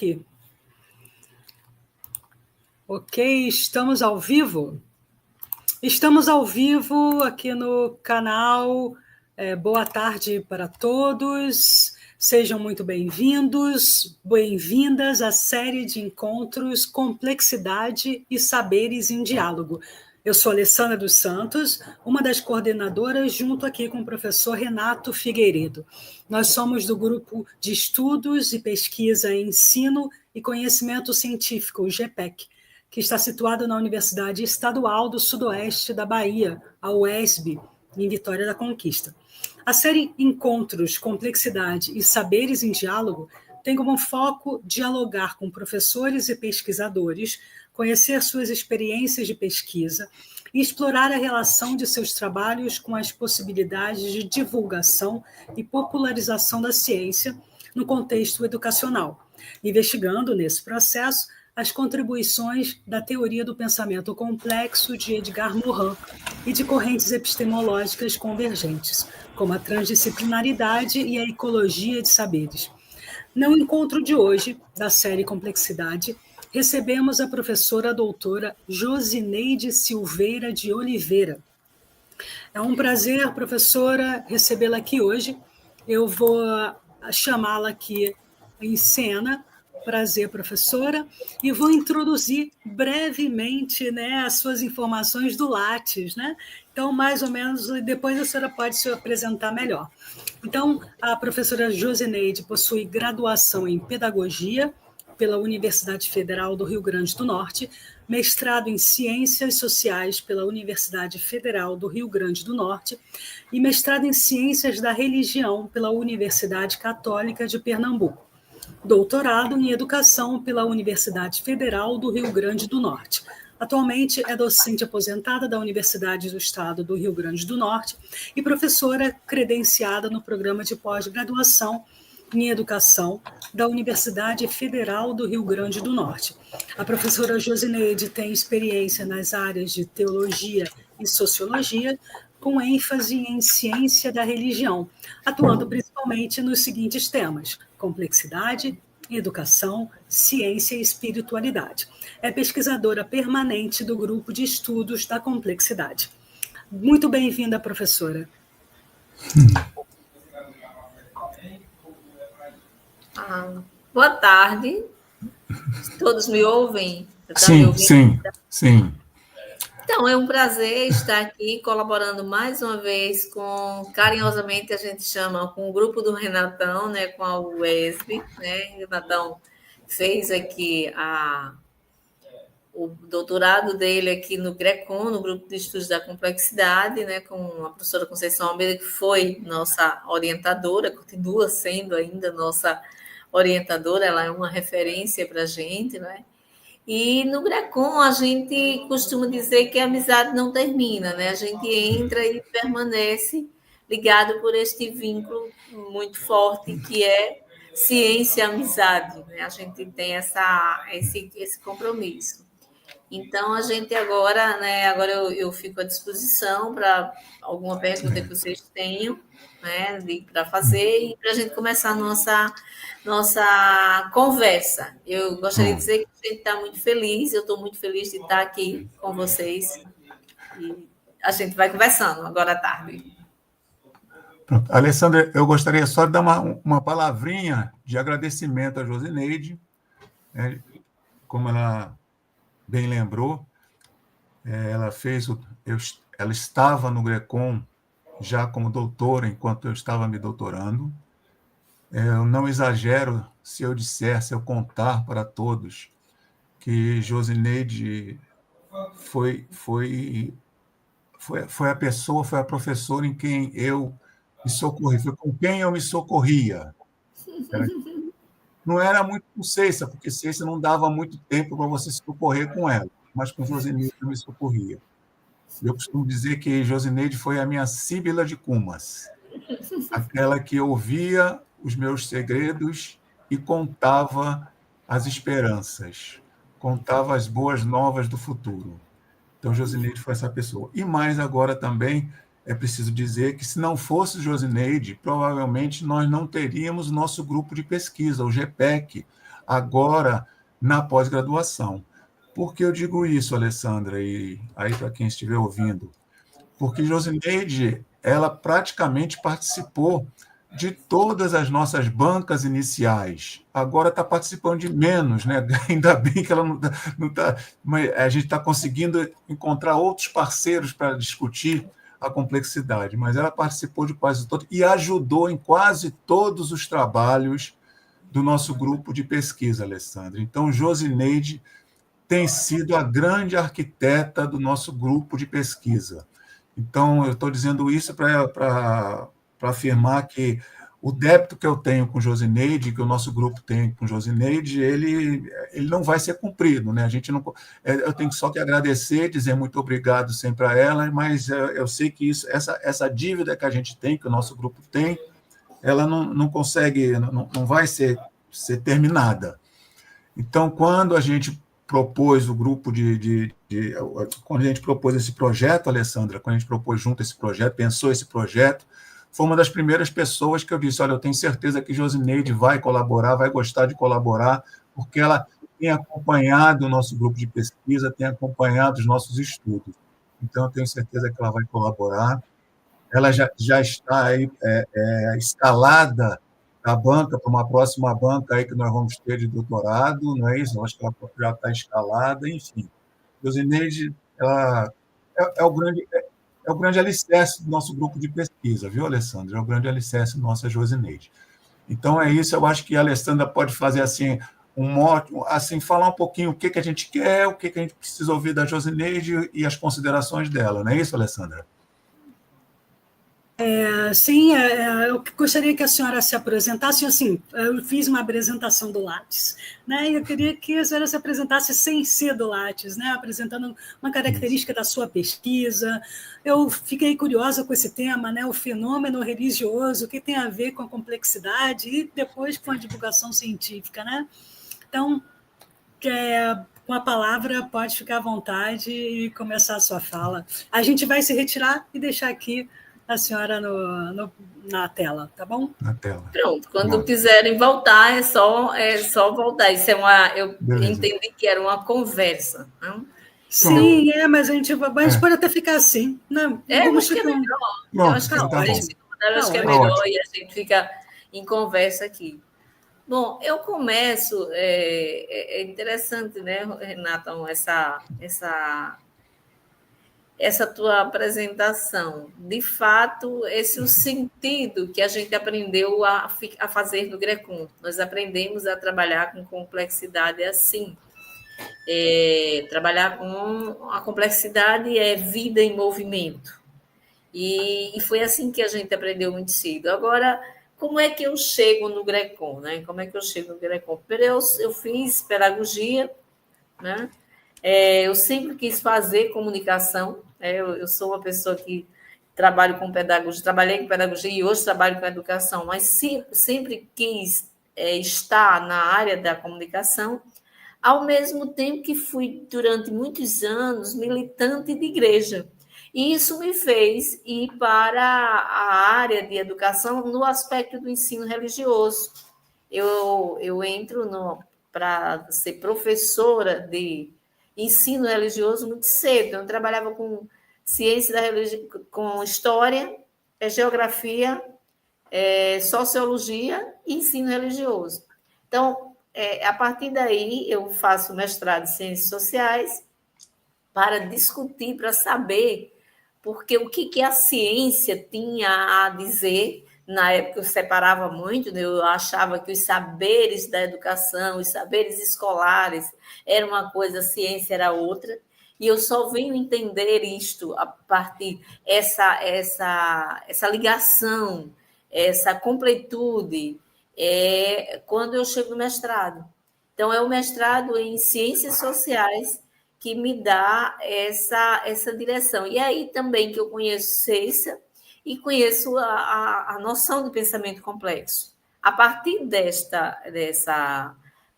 aqui. Ok, estamos ao vivo? Estamos ao vivo aqui no canal. Boa tarde para todos. Sejam muito bem-vindos, bem-vindas à série de encontros Complexidade e Saberes em Diálogo. Eu sou Alessandra dos Santos, uma das coordenadoras, junto aqui com o professor Renato Figueiredo. Nós somos do grupo de Estudos e Pesquisa em Ensino e Conhecimento Científico, o GPEC, que está situado na Universidade Estadual do Sudoeste da Bahia, a UESB, em Vitória da Conquista. A série Encontros, Complexidade e Saberes em Diálogo tem como foco dialogar com professores e pesquisadores, conhecer suas experiências de pesquisa e explorar a relação de seus trabalhos com as possibilidades de divulgação e popularização da ciência no contexto educacional, investigando, nesse processo, as contribuições da teoria do pensamento complexo de Edgar Morin e de correntes epistemológicas convergentes, como a transdisciplinaridade e a ecologia de saberes. No encontro de hoje, da série Complexidade, recebemos a professora doutora Josineide Silveira de Oliveira. É um prazer, professora, recebê-la aqui hoje. Eu vou chamá-la aqui em cena. Prazer, professora, e vou introduzir brevemente, as suas informações do Lattes, Então, mais ou menos, depois a senhora pode se apresentar melhor. Então, a professora Josineide possui graduação em Pedagogia pela Universidade Federal do Rio Grande do Norte, mestrado em Ciências Sociais pela Universidade Federal do Rio Grande do Norte e mestrado em Ciências da Religião pela Universidade Católica de Pernambuco. Doutorado em Educação pela Universidade Federal do Rio Grande do Norte. Atualmente é docente aposentada da Universidade do Estado do Rio Grande do Norte e professora credenciada no programa de pós-graduação em Educação da Universidade Federal do Rio Grande do Norte. A professora Josineide tem experiência nas áreas de Teologia e Sociologia, com ênfase em Ciência da Religião, atuando principalmente nos seguintes temas: complexidade, educação, ciência e espiritualidade. É pesquisadora permanente do Grupo de Estudos da Complexidade. Muito bem-vinda, professora. Boa tarde. Todos me ouvem? Sim. Então, é um prazer estar aqui colaborando mais uma vez carinhosamente a gente chama, com o grupo do Renatão, com a UESB, O Renatão fez aqui o doutorado dele aqui no GRECOM, no Grupo de Estudos da Complexidade, com a professora Conceição Almeida, que foi nossa orientadora, continua sendo ainda nossa orientadora, ela é uma referência para a gente, E no GRECOM a gente costuma dizer que a amizade não termina, A gente entra e permanece ligado por este vínculo muito forte que é ciência e amizade, A gente tem esse compromisso. Então, a gente agora eu fico à disposição para alguma pergunta que vocês tenham, para fazer e para a gente começar a nossa conversa. Eu gostaria de dizer que a gente está muito feliz, eu estou muito feliz de estar aqui com vocês e a gente vai conversando agora à tarde. Pronto. Alessandra, eu gostaria só de dar uma palavrinha de agradecimento à Josineide, como ela bem lembrou, ela estava no GRECOM já como doutora enquanto eu estava me doutorando. Eu não exagero se eu contar para todos que Josineide foi a professora em quem eu me socorri, foi com quem eu me socorria. Não era muito com Ceiça, porque Ceiça não dava muito tempo para você se socorrer com ela, mas com Josineide eu me socorria. Eu costumo dizer que Josineide foi a minha Síbila de Cumas, aquela que ouvia os meus segredos e contava as esperanças, contava as boas novas do futuro. Então, Josineide foi essa pessoa. E mais agora também é preciso dizer que, se não fosse Josineide, provavelmente nós não teríamos nosso grupo de pesquisa, o GPEC, agora na pós-graduação. Por que eu digo isso, Alessandra, e aí para quem estiver ouvindo? Porque Josineide, ela praticamente participou de todas as nossas bancas iniciais. Agora está participando de menos, né? Ainda bem que ela não tá, mas a gente está conseguindo encontrar outros parceiros para discutir a complexidade, mas ela participou de quase todos e ajudou em quase todos os trabalhos do nosso grupo de pesquisa, Alessandra. Então, Josineide tem sido a grande arquiteta do nosso grupo de pesquisa. Então, eu estou dizendo isso para afirmar que o débito que eu tenho com Josineide, que o nosso grupo tem com Josineide, ele não vai ser cumprido, né? A gente não, eu tenho só que agradecer, dizer muito obrigado sempre a ela, mas eu sei que essa dívida que a gente tem, que o nosso grupo tem, ela não consegue, não vai ser terminada. Então, quando a gente propôs o grupo quando a gente propôs esse projeto, Alessandra, quando a gente propôs junto esse projeto, pensou esse projeto, foi uma das primeiras pessoas que eu disse, olha, eu tenho certeza que Josineide vai colaborar, vai gostar de colaborar, porque ela tem acompanhado o nosso grupo de pesquisa, tem acompanhado os nossos estudos. Então, eu tenho certeza que ela vai colaborar. Ela já está aí escalada a banca para uma próxima banca aí que nós vamos ter de doutorado, não é isso? Eu acho que ela já está escalada, enfim. Josineide, ela é o grande alicerce do nosso grupo de pesquisa, viu, Alessandra? É o grande alicerce nossa Josineide. Então, é isso, eu acho que a Alessandra pode fazer assim, assim, falar um pouquinho o que a gente quer, o que a gente precisa ouvir da Josineide e as considerações dela, não é isso, Alessandra? Sim, eu gostaria que a senhora se apresentasse. Assim, eu fiz uma apresentação do Lattes, né? E eu queria que a senhora se apresentasse sem ser do Lattes, né? Apresentando uma característica da sua pesquisa. Eu fiquei curiosa com esse tema, né? O fenômeno religioso, que tem a ver com a complexidade e depois com a divulgação científica, né? Então, com a palavra, pode ficar à vontade e começar a sua fala. A gente vai se retirar e deixar aqui a senhora na tela, tá bom? Na tela. Pronto, quando quiserem voltar, é só voltar. Isso eu Beleza. entendi que era uma conversa. Não? Sim, mas a gente pode até ficar assim. Não, eu acho que é melhor. Pronto, Eu acho que então tá bom. eu acho que é melhor e a gente fica em conversa aqui. Bom, eu começo. É interessante, né, Renata, essa tua apresentação. De fato, esse é o sentido que a gente aprendeu a fazer no Grecon. Nós aprendemos a trabalhar com complexidade assim. Trabalhar com a complexidade é vida em movimento. E foi assim que a gente aprendeu muito cedo. Agora, como é que eu chego no Grecon? Né? Como é que eu chego no Grecon? Primeiro, eu fiz pedagogia, né? Eu sempre quis fazer comunicação. Eu sou uma pessoa que trabalho com pedagogia, trabalhei com pedagogia e hoje trabalho com educação, mas sempre quis estar na área da comunicação, ao mesmo tempo que fui, durante muitos anos, militante de igreja. E isso me fez ir para a área de educação no aspecto do ensino religioso. Eu entro para ser professora de ensino religioso muito cedo. Eu trabalhava com ciência da religião, com história, geografia, sociologia e ensino religioso. Então, a partir daí, eu faço mestrado em ciências sociais para discutir, para saber porque o que a ciência tinha a dizer. Na época eu separava muito, né? Eu achava que os saberes da educação, os saberes escolares, era uma coisa, a ciência era outra, e eu só venho entender isto a partir essa ligação, essa completude, quando eu chego no mestrado. Então, é o mestrado em ciências sociais que me dá essa direção. E aí também que eu conheço Ceissa e conheço a noção de pensamento complexo. A partir dessa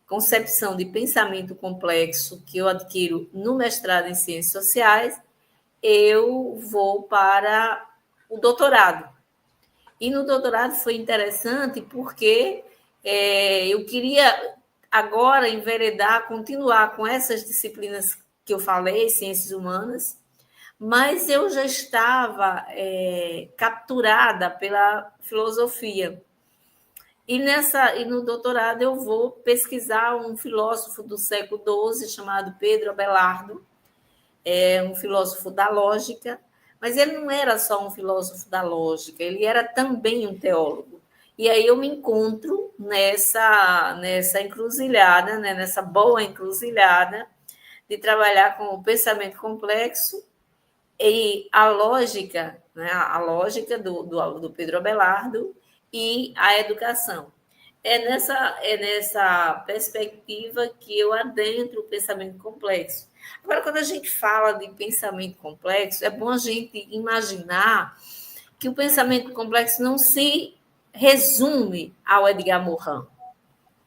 concepção de pensamento complexo que eu adquiro no mestrado em ciências sociais, eu vou para o doutorado. E no doutorado foi interessante porque eu queria agora enveredar, continuar com essas disciplinas que eu falei, ciências humanas, mas eu já estava capturada pela filosofia. E no doutorado eu vou pesquisar um filósofo do século XII chamado Pedro Abelardo, um filósofo da lógica, mas ele não era só um filósofo da lógica, ele era também um teólogo. E aí eu me encontro nessa encruzilhada, né, nessa boa encruzilhada de trabalhar com o pensamento complexo e a lógica, né, a lógica do Pedro Abelardo e a educação. É nessa perspectiva que eu adentro o pensamento complexo. Agora, quando a gente fala de pensamento complexo, é bom a gente imaginar que o pensamento complexo não se resume ao Edgar Morin.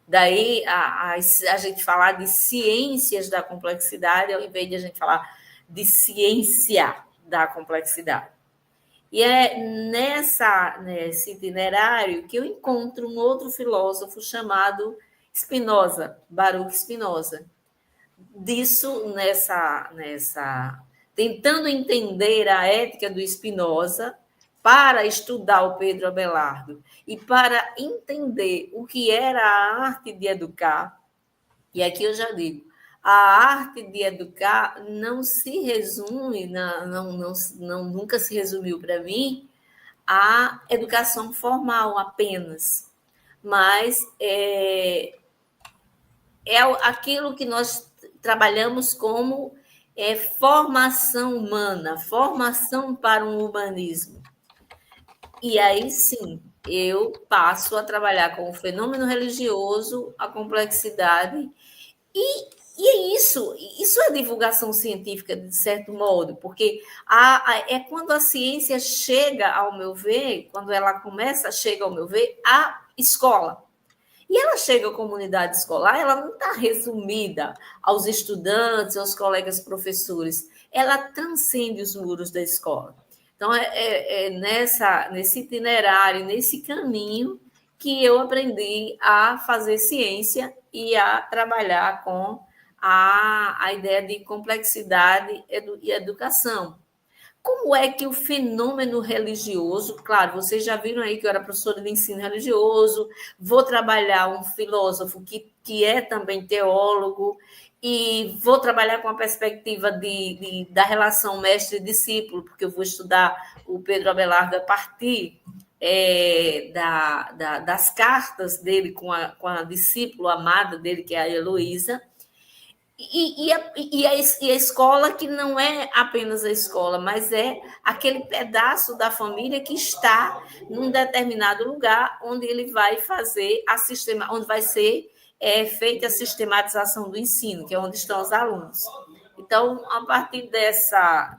Daí a gente falar de ciências da complexidade, ao invés de a gente falar de ciência da complexidade. E é nesse itinerário que eu encontro um outro filósofo chamado Spinoza, Baruch Spinoza. Disso, tentando entender a ética do Spinoza para estudar o Pedro Abelardo e para entender o que era a arte de educar. E aqui eu já digo, a arte de educar não se resume, nunca se resumiu para mim à educação formal apenas, mas é aquilo que nós trabalhamos como formação humana, formação para um humanismo. E aí sim, eu passo a trabalhar com o fenômeno religioso, a complexidade, e é isso é divulgação científica, de certo modo, porque é quando a ciência chega, ao meu ver, quando ela chega, ao meu ver, à escola. E ela chega à comunidade escolar, ela não está resumida aos estudantes, aos colegas professores, ela transcende os muros da escola. Então, nesse itinerário, nesse caminho, que eu aprendi a fazer ciência e a trabalhar com a ideia de complexidade e educação. Como é que o fenômeno religioso, claro, vocês já viram aí que eu era professora de ensino religioso, vou trabalhar um filósofo que é também teólogo, e vou trabalhar com a perspectiva da relação mestre-discípulo, porque eu vou estudar o Pedro Abelardo a partir das cartas dele com a discípula amada dele, que é a Heloísa, e a escola que não é apenas a escola, mas é aquele pedaço da família que está num determinado lugar onde ele vai fazer onde vai ser feita a sistematização do ensino, que é onde estão os alunos. Então, a partir dessa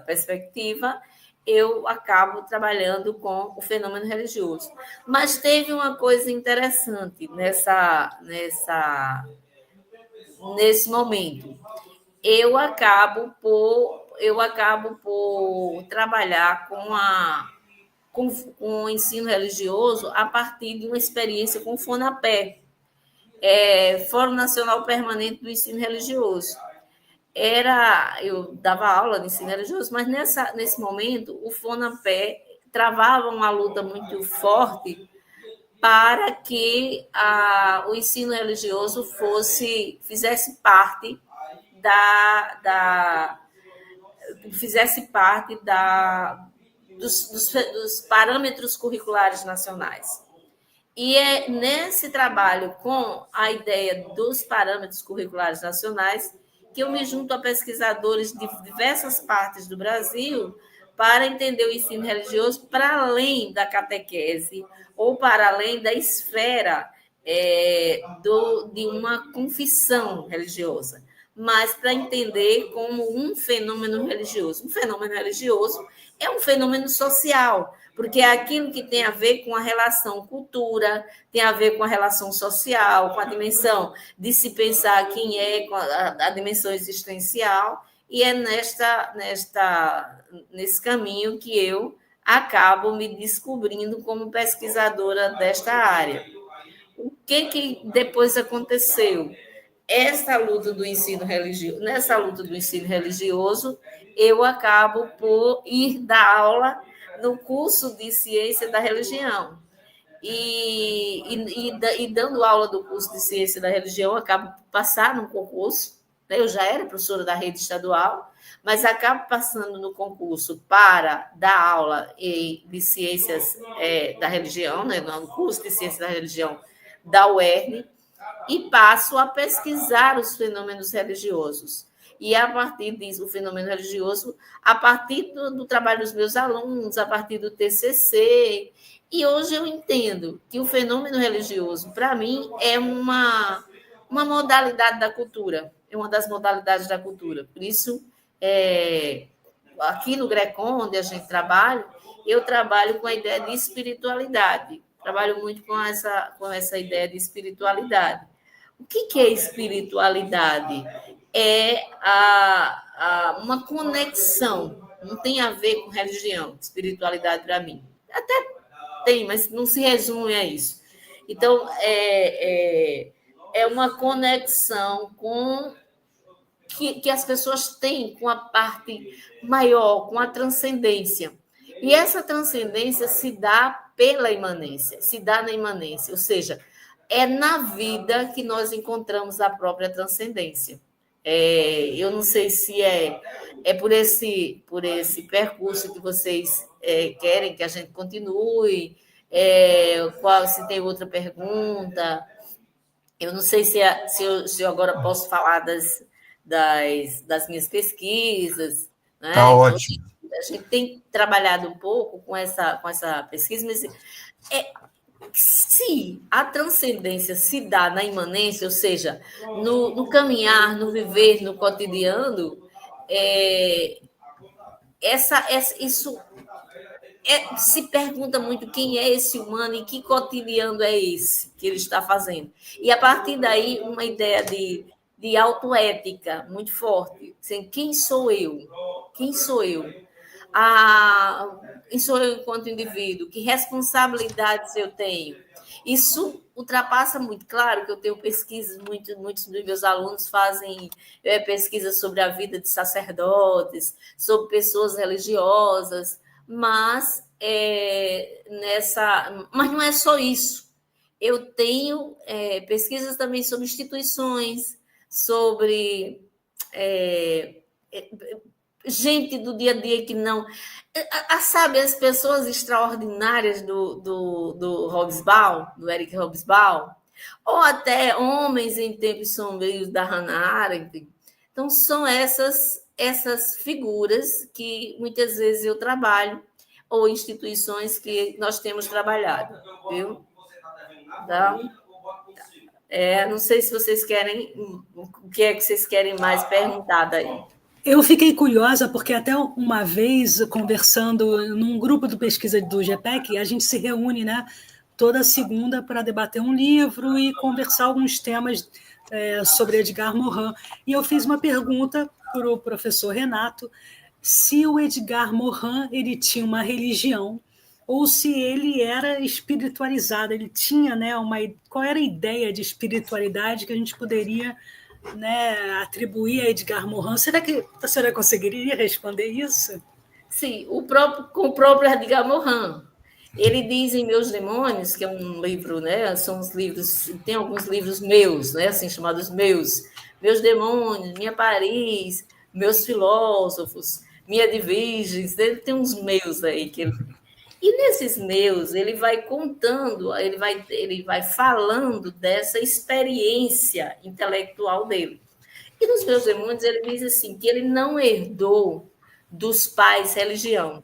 perspectiva, eu acabo trabalhando com o fenômeno religioso. Mas teve uma coisa interessante nesse momento. Eu acabo por trabalhar com o ensino religioso a partir de uma experiência com o FONAPE, Fórum Nacional Permanente do Ensino Religioso. Eu dava aula de ensino religioso, mas nesse momento o FONAPE travava uma luta muito forte para que o ensino religioso fizesse parte dos parâmetros curriculares nacionais. E é nesse trabalho com a ideia dos parâmetros curriculares nacionais que eu me junto a pesquisadores de diversas partes do Brasil para entender o ensino religioso para além da catequese ou para além da esfera de uma confissão religiosa, mas para entender como um fenômeno religioso. Um fenômeno religioso é um fenômeno social, porque é aquilo que tem a ver com a relação cultura, tem a ver com a relação social, com a dimensão de se pensar quem é, com a dimensão existencial, e é nesse caminho que eu acabo me descobrindo como pesquisadora desta área. O que depois aconteceu? Essa luta do ensino religioso, nessa luta do ensino religioso, eu acabo por ir dar aula no curso de ciência da religião. E dando aula do curso de ciência da religião, acabo por passar num concurso. Né? Eu já era professora da rede estadual, mas acabo passando no concurso para dar aula de ciências da religião, né? No curso de ciência da religião da UERN, e passo a pesquisar os fenômenos religiosos. E a partir disso, o fenômeno religioso, a partir do trabalho dos meus alunos, a partir do TCC. E hoje eu entendo que o fenômeno religioso, para mim, é uma modalidade da cultura, é uma das modalidades da cultura. Por isso, aqui no Grecon, onde a gente trabalha, eu trabalho com a ideia de espiritualidade. Trabalho muito com essa ideia de espiritualidade. O que é espiritualidade? É uma conexão, não tem a ver com religião, espiritualidade para mim. Até tem, mas não se resume a isso. Então, é uma conexão que as pessoas têm com a parte maior, com a transcendência. E essa transcendência se dá pela imanência, se dá na imanência, ou seja, é na vida que nós encontramos a própria transcendência. Eu não sei se é por esse percurso que vocês querem que a gente continue, se tem outra pergunta. Eu não sei se eu agora posso falar das minhas pesquisas. Né? Tá ótimo. A gente tem trabalhado um pouco com essa pesquisa, mas se a transcendência se dá na imanência, ou seja, no caminhar, no viver, no cotidiano, isso se pergunta muito quem é esse humano e que cotidiano é esse que ele está fazendo. E, a partir daí, uma ideia de autoética muito forte. Assim, quem sou eu? Quem sou eu? Quem sou eu enquanto indivíduo? Que responsabilidades eu tenho? Isso ultrapassa muito. Claro que eu tenho pesquisas, muitos dos meus alunos fazem pesquisas sobre a vida de sacerdotes, sobre pessoas religiosas, mas mas não é só isso. Eu tenho pesquisas também sobre instituições, sobre gente do dia a dia que não... Sabe, as pessoas extraordinárias do Hobsbawm, do Eric Hobsbawm, ou até Homens em Tempos Sombrios, da Hannah Arendt. Então, são essas figuras que muitas vezes eu trabalho, ou instituições que nós temos trabalhado, viu? Então, não sei se vocês querem... O que é que vocês querem mais perguntar daí? Eu fiquei curiosa porque até uma vez, conversando num grupo de pesquisa do GPEC, a gente se reúne, né, toda segunda para debater um livro e conversar alguns temas sobre Edgar Morin. E eu fiz uma pergunta para o professor Renato se o Edgar Morin ele tinha uma religião ou se ele era espiritualizado, ele tinha, né, qual era a ideia de espiritualidade que a gente poderia, né, atribuir a Edgar Morin. Será que a senhora conseguiria responder isso? Sim, com o próprio Edgar Morin. Ele diz em Meus Demônios, que é um livro, né? São os livros, tem alguns livros meus, né? Assim, chamados Meus Demônios, Minha Paris, Meus Filósofos, Minha de Virgens. Ele tem uns meus aí que ele... E nesses meus, ele vai contando, ele vai falando dessa experiência intelectual dele. E nos Meus Demônios, ele diz assim, que ele não herdou dos pais religião.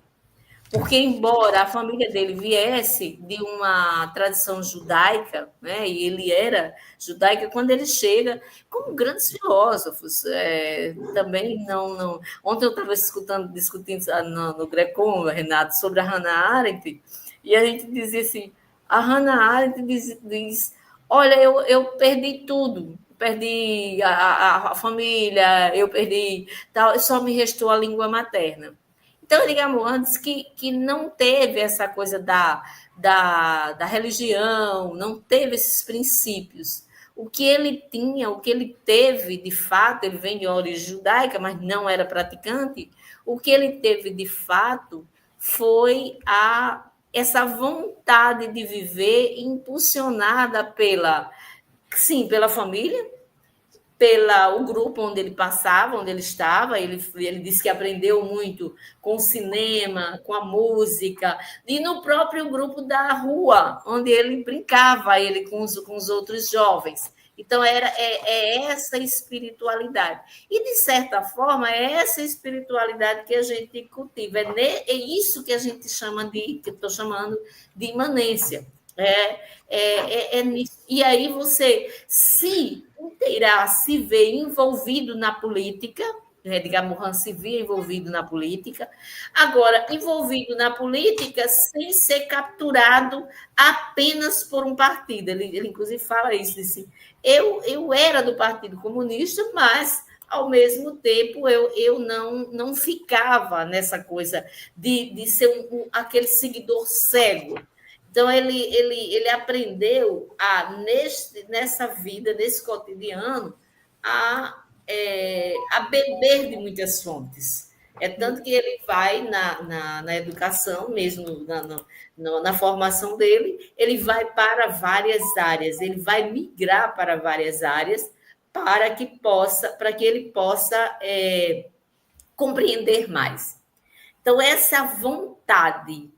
Porque, embora a família dele viesse de uma tradição judaica, né, e ele era judaico, quando ele chega, como grandes filósofos, também não... Ontem eu estava discutindo no Grecon, Renato, sobre a Hannah Arendt, e a gente dizia assim, a Hannah Arendt diz olha, eu perdi tudo, perdi a família, eu perdi tal, só me restou a língua materna. Então, Edgar Morin diz que não teve essa coisa da religião, não teve esses princípios. O que ele tinha, o que ele teve, de fato, ele vem de origem judaica, mas não era praticante, o que ele teve, de fato, foi essa vontade de viver impulsionada pela família, pelo grupo onde ele passava, onde ele estava. Ele disse que aprendeu muito com o cinema, com a música, e no próprio grupo da rua, onde ele brincava, ele com os outros jovens. Então, é essa espiritualidade. E, de certa forma, é essa espiritualidade que a gente cultiva. É isso que a gente chama que eu estou chamando de imanência. E aí você se vê envolvido na política, Edgar Morin se via envolvido na política, agora, envolvido na política sem ser capturado apenas por um partido. Ele inclusive fala isso, disse, eu era do Partido Comunista, mas, ao mesmo tempo, eu não ficava nessa coisa de ser aquele seguidor cego. Então, ele aprendeu nessa vida, nesse cotidiano, a beber de muitas fontes. É tanto que ele vai na educação, mesmo na formação dele, ele vai para várias áreas, ele vai migrar para várias áreas para que ele possa compreender mais. Então, essa vontade,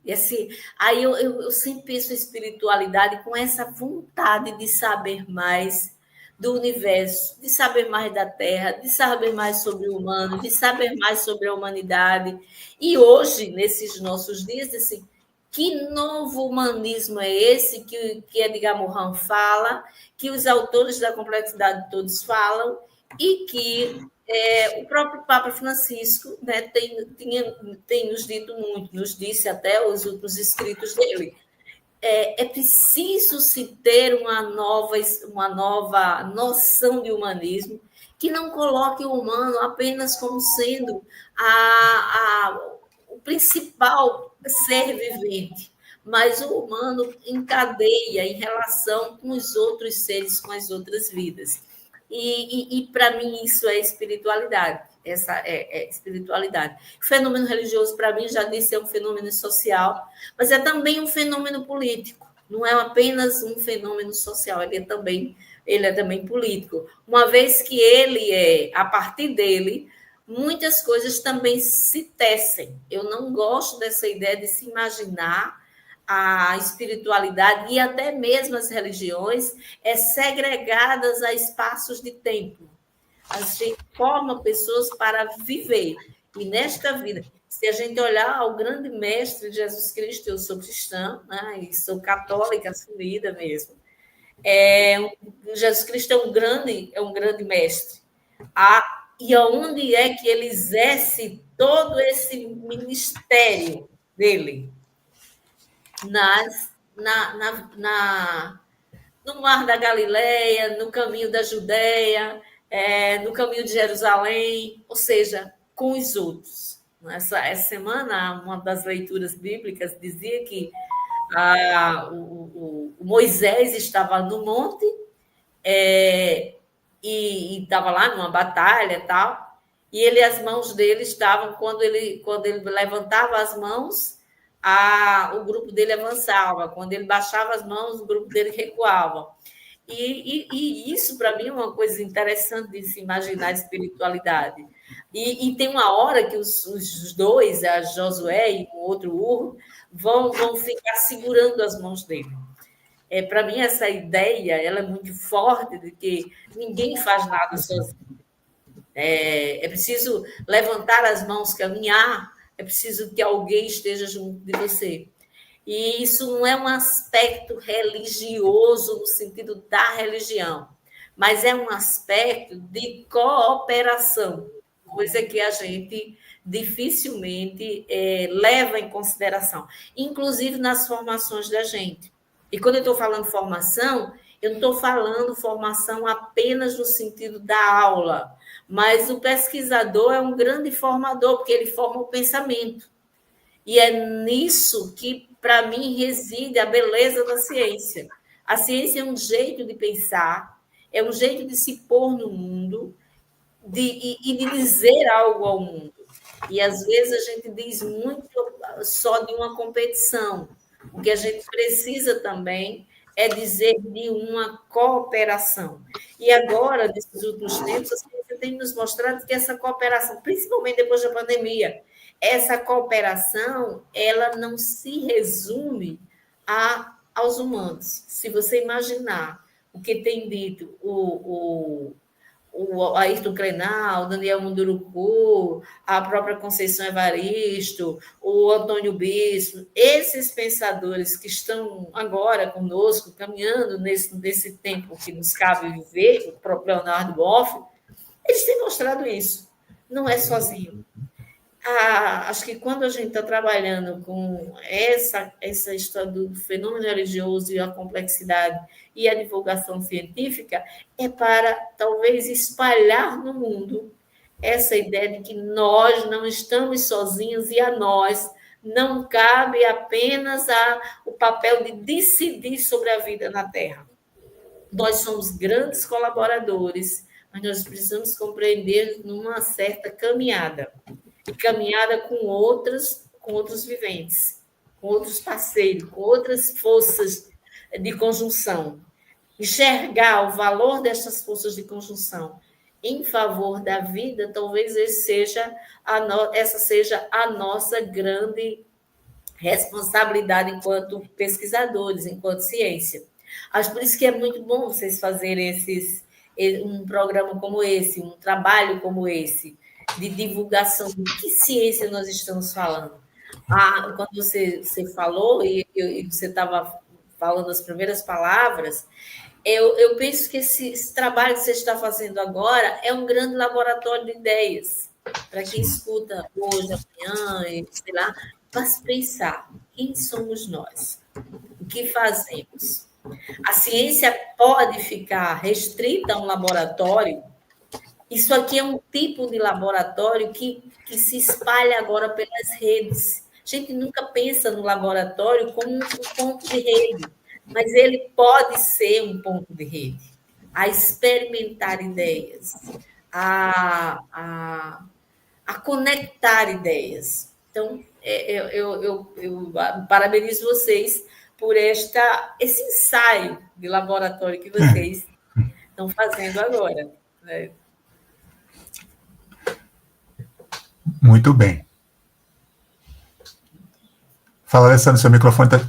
aí eu sempre penso em espiritualidade com essa vontade de saber mais do universo, de saber mais da Terra, de saber mais sobre o humano, de saber mais sobre a humanidade. E hoje, nesses nossos dias, assim, que novo humanismo é esse que Edgar Morin fala, que os autores da complexidade todos falam, e que o próprio Papa Francisco, né, tem nos dito muito, nos disse até os últimos escritos dele. É preciso se ter uma nova noção de humanismo que não coloque o humano apenas como sendo o principal ser vivente, mas o humano em cadeia, em relação com os outros seres, com as outras vidas. E para mim, isso é espiritualidade. Essa é espiritualidade. O fenômeno religioso, para mim, já disse, é um fenômeno social, mas é também um fenômeno político. Não é apenas um fenômeno social, ele é também político. Uma vez que a partir dele, muitas coisas também se tecem. Eu não gosto dessa ideia de se imaginar a espiritualidade e até mesmo as religiões segregadas a espaços de tempo. A gente forma pessoas para viver. E nesta vida, se a gente olhar ao grande mestre Jesus Cristo, eu sou cristã, né, e sou católica assumida mesmo. Jesus Cristo é um grande mestre. E aonde é que ele exerce todo esse ministério dele? No Mar da Galileia, no caminho da Judéia, no caminho de Jerusalém, ou seja, com os outros. Essa semana, uma das leituras bíblicas dizia que o Moisés estava no monte e estava lá numa batalha e tal, e as mãos dele estavam, quando ele levantava as mãos, o grupo dele avançava. Quando ele baixava as mãos, o grupo dele recuava. E isso, para mim, é uma coisa interessante de se imaginar a espiritualidade. E tem uma hora que os dois, a Josué e o outro Ur, vão ficar segurando as mãos dele. Para mim, essa ideia ela é muito forte de que ninguém faz nada sozinho. É preciso levantar as mãos, caminhar, é preciso que alguém esteja junto de você. E isso não é um aspecto religioso no sentido da religião, mas é um aspecto de cooperação, coisa que a gente dificilmente leva em consideração, inclusive nas formações da gente. E quando eu estou falando formação, eu não estou falando formação apenas no sentido da aula, mas o pesquisador é um grande formador, porque ele forma o pensamento. E é nisso que, para mim, reside a beleza da ciência. A ciência é um jeito de pensar, é um jeito de se pôr no mundo e de dizer algo ao mundo. E, às vezes, a gente diz muito só de uma competição. O que a gente precisa também é dizer de uma cooperação. E agora, nesses últimos tempos, a ciência tem nos mostrado que essa cooperação, principalmente depois da pandemia, essa cooperação, ela não se resume aos humanos. Se você imaginar o que tem dito o Ayrton Krenak, o Daniel Munduruku, a própria Conceição Evaristo, o Antônio Bispo, esses pensadores que estão agora conosco, caminhando nesse tempo que nos cabe viver, o próprio Leonardo Boff, eles têm mostrado isso. Não é sozinho. Acho que quando a gente está trabalhando com essa história do fenômeno religioso e a complexidade e a divulgação científica, é para talvez espalhar no mundo essa ideia de que nós não estamos sozinhos e a nós não cabe apenas o papel de decidir sobre a vida na Terra. Nós somos grandes colaboradores, mas nós precisamos compreender numa certa caminhada. E caminhada com outros viventes, com outros parceiros, com outras forças de conjunção. Enxergar o valor dessas forças de conjunção em favor da vida, talvez essa seja a nossa grande responsabilidade enquanto pesquisadores, enquanto ciência. Acho por isso que é muito bom vocês fazerem um programa como esse, um trabalho como esse, de divulgação de que ciência nós estamos falando. Quando você falou, e você estava falando as primeiras palavras, eu penso que esse trabalho que você está fazendo agora é um grande laboratório de ideias, para quem escuta hoje, amanhã, sei lá, para se pensar, quem somos nós? O que fazemos? A ciência pode ficar restrita a um laboratório. Isso aqui é um tipo de laboratório que se espalha agora pelas redes. A gente nunca pensa no laboratório como um ponto de rede, mas ele pode ser um ponto de rede, a experimentar ideias, a conectar ideias. Então, eu parabenizo vocês por esse ensaio de laboratório que vocês estão fazendo agora, né? Muito bem. Fala, Alessandro, seu microfone está...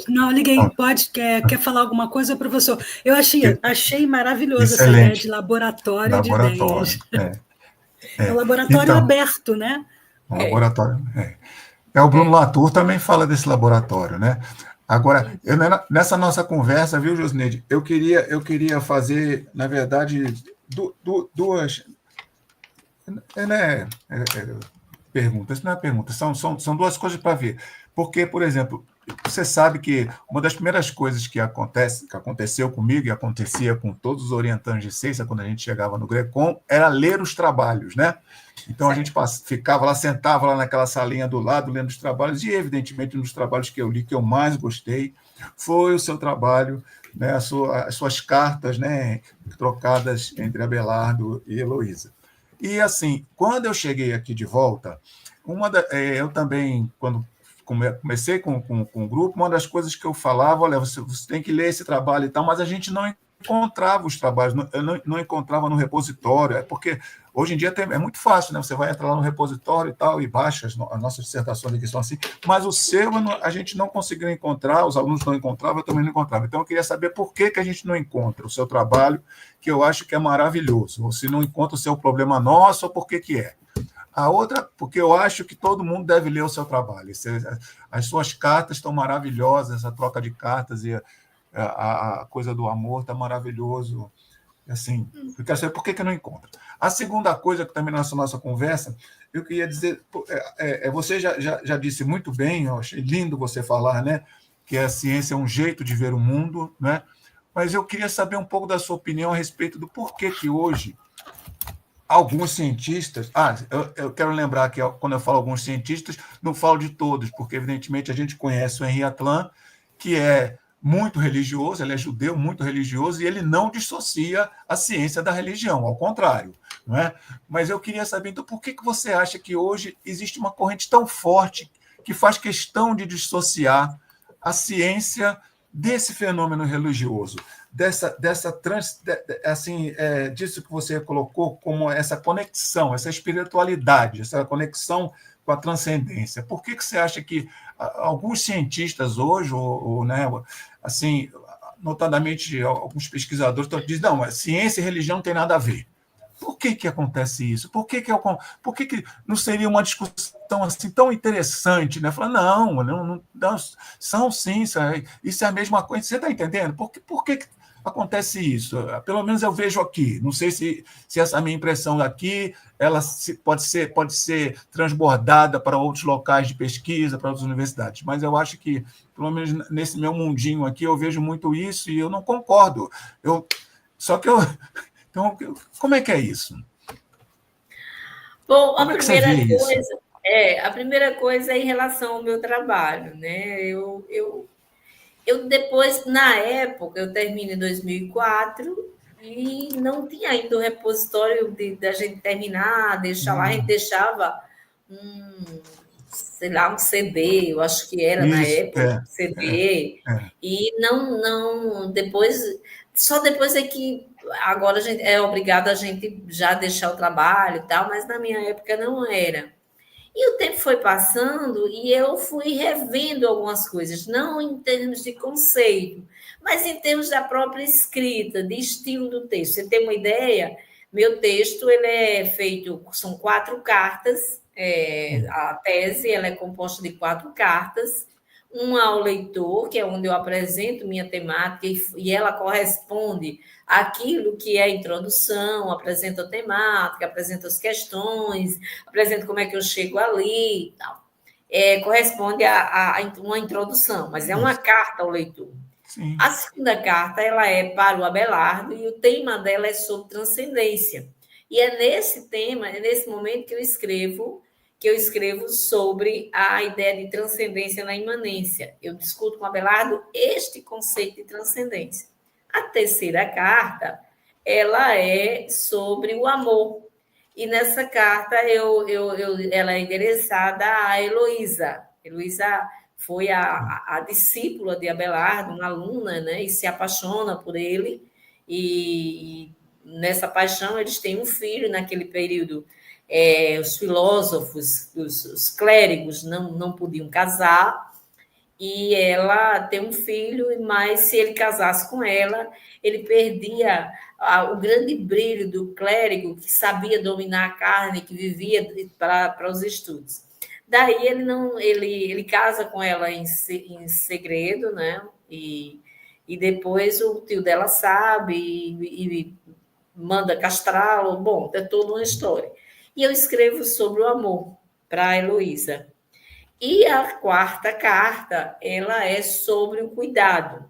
Não, liguei. Pode. Quer falar alguma coisa, professor? Eu achei maravilhoso essa ideia de laboratório de ideias. É um laboratório aberto, né? Um laboratório. O Bruno Latour também fala desse laboratório, né? Agora, nessa nossa conversa, viu, Josneide, eu queria fazer, na verdade, duas... perguntas, não é pergunta, são duas coisas para ver. Porque, por exemplo, você sabe que uma das primeiras coisas que aconteceu comigo e acontecia com todos os orientandos de ciência quando a gente chegava no Grecon era ler os trabalhos, né? Então, a gente ficava lá, sentava lá naquela salinha do lado, lendo os trabalhos, e, evidentemente, um dos trabalhos que eu li, que eu mais gostei, foi o seu trabalho, né, as suas cartas, né, trocadas entre Abelardo e Heloísa. E, assim, quando eu cheguei aqui de volta, eu também, quando comecei com o grupo, uma das coisas que eu falava, olha, você tem que ler esse trabalho e tal, mas a gente não encontrava os trabalhos, eu não encontrava no repositório, porque hoje em dia é muito fácil, né? Você vai entrar lá no repositório e tal, e baixa as nossas dissertações aqui, são assim, mas o seu a gente não conseguiu encontrar, os alunos não encontravam, eu também não encontrava. Então, eu queria saber por que a gente não encontra o seu trabalho, que eu acho que é maravilhoso, ou se não encontra o seu problema nosso, ou por que é. A outra, porque eu acho que todo mundo deve ler o seu trabalho. As suas cartas estão maravilhosas, essa troca de cartas e a coisa do amor está maravilhoso. Assim, eu quero saber por que não encontra. A segunda coisa, que também nessa nossa conversa, eu queria dizer, você já disse muito bem, eu achei lindo você falar, né, que a ciência é um jeito de ver o mundo, né? Mas eu queria saber um pouco da sua opinião a respeito do porquê que hoje alguns cientistas... eu quero lembrar que quando eu falo alguns cientistas, não falo de todos, porque, evidentemente, a gente conhece o Henri Atlan, que é muito religioso, ele é judeu, muito religioso, e ele não dissocia a ciência da religião, ao contrário. Não é? Mas eu queria saber, então, por que você acha que hoje existe uma corrente tão forte que faz questão de dissociar a ciência desse fenômeno religioso, disso que você colocou como essa conexão, essa espiritualidade, essa conexão com a transcendência? Por que você acha que alguns cientistas hoje, né, assim, notadamente alguns pesquisadores, dizem, não, ciência e religião não tem nada a ver? Por que acontece isso? Por que não seria uma discussão assim tão interessante? Né? Falar, não, são sim, isso é a mesma coisa. Você está entendendo? Por que acontece isso? Pelo menos eu vejo aqui. Não sei se essa minha impressão daqui ela pode ser transbordada para outros locais de pesquisa, para outras universidades, mas eu acho que, pelo menos nesse meu mundinho aqui, eu vejo muito isso e eu não concordo. Então, como é que é isso? Bom, a primeira coisa é em relação ao meu trabalho, né? Eu depois, na época, eu termino em 2004 e não tinha ainda o repositório da gente terminar, deixar lá, a gente deixava sei lá, um CD, eu acho que era na época, CD, e não, depois, só depois é que agora a gente é obrigado a gente já deixar o trabalho e tal, mas na minha época não era. E o tempo foi passando e eu fui revendo algumas coisas, não em termos de conceito, mas em termos da própria escrita, de estilo do texto. Você tem uma ideia? Meu texto ele é feito, são 4 cartas, a tese ela é composta de 4 cartas, uma ao leitor, que é onde eu apresento minha temática, e ela corresponde àquilo que é a introdução, apresenta a temática, apresenta as questões, apresenta como é que eu chego ali, tal. Corresponde a uma introdução, mas é uma carta ao leitor. Sim. A segunda carta ela é para o Abelardo e o tema dela é sobre transcendência. E é nesse tema, é nesse momento que eu escrevo sobre a ideia de transcendência na imanência. Eu discuto com o Abelardo este conceito de transcendência. A terceira carta, ela é sobre o amor. E nessa carta, ela é endereçada a Heloísa. Heloísa foi a discípula de Abelardo, uma aluna, né, e se apaixona por ele. E nessa paixão, eles têm um filho naquele período. Os filósofos, os clérigos não podiam casar, e ela tem um filho, mas se ele casasse com ela, ele perdia o grande brilho do clérigo que sabia dominar a carne, que vivia para os estudos. Daí ele casa com ela em segredo, né? E depois o tio dela sabe e manda castrá-lo. Bom, é toda uma história. E eu escrevo sobre o amor para a Heloísa. E a quarta carta, ela é sobre o cuidado.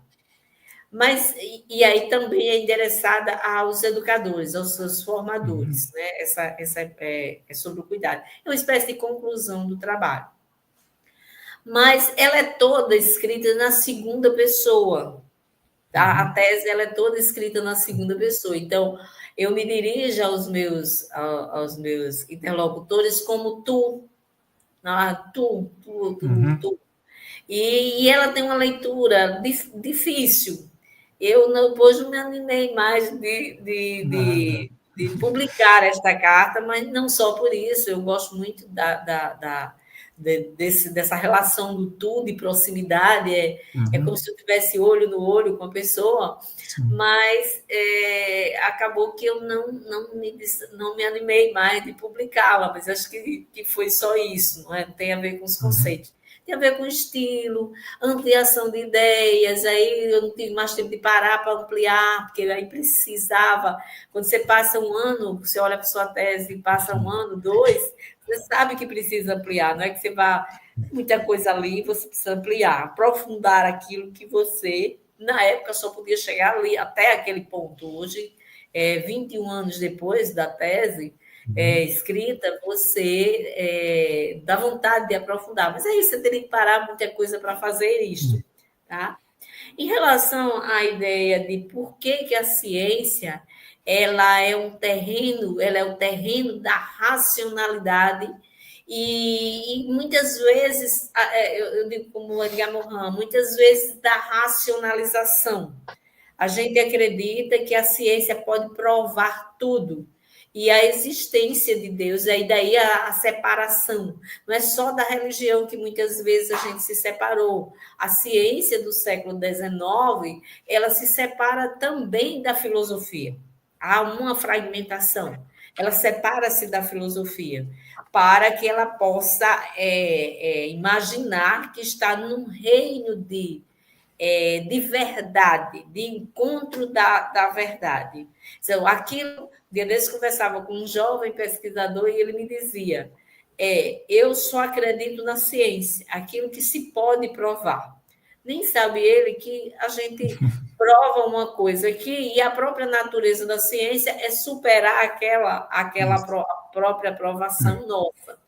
Mas, e aí também é endereçada aos educadores, aos seus formadores, né? Essa é sobre o cuidado. É uma espécie de conclusão do trabalho. Mas ela é toda escrita na segunda pessoa. Tá? A tese ela é toda escrita na segunda pessoa. Então, eu me dirijo aos meus interlocutores como tu. Tu. E ela tem uma leitura difícil. Eu depois não me animei mais de publicar esta carta, mas não só por isso. Eu gosto muito dessa relação do tu, de proximidade. É como se eu tivesse olho no olho com a pessoa. Sim. Mas acabou que eu não me animei mais de publicá-la, mas acho que foi só isso, não é? Tem a ver com os conceitos. Tem a ver com estilo, ampliação de ideias, aí eu não tive mais tempo de parar para ampliar, porque aí precisava. Quando você passa um ano, você olha para sua tese e passa 1 ano, 2, você sabe que precisa ampliar, não é que você vá muita coisa ali, você precisa ampliar, aprofundar aquilo que você, na época, só podia chegar ali, até aquele ponto. Hoje, 21 anos depois da tese, escrita, você dá vontade de aprofundar. Mas aí você teria que parar muita coisa para fazer isto, tá? Em relação à ideia de por que a ciência ela é o terreno da racionalidade e muitas vezes, eu digo como Edgar Morin, muitas vezes da racionalização. A gente acredita que a ciência pode provar tudo, e a existência de Deus, e daí a separação. Não é só da religião que muitas vezes a gente se separou. A ciência do século XIX, ela se separa também da filosofia. Há uma fragmentação. Ela separa-se da filosofia para que ela possa imaginar que está num reino de verdade, de encontro da verdade. Então, aquilo, dia desses conversava com um jovem pesquisador e ele me dizia, eu só acredito na ciência, aquilo que se pode provar. Nem sabe ele que a gente prova uma coisa aqui e a própria natureza da ciência é superar aquela própria provação nossa.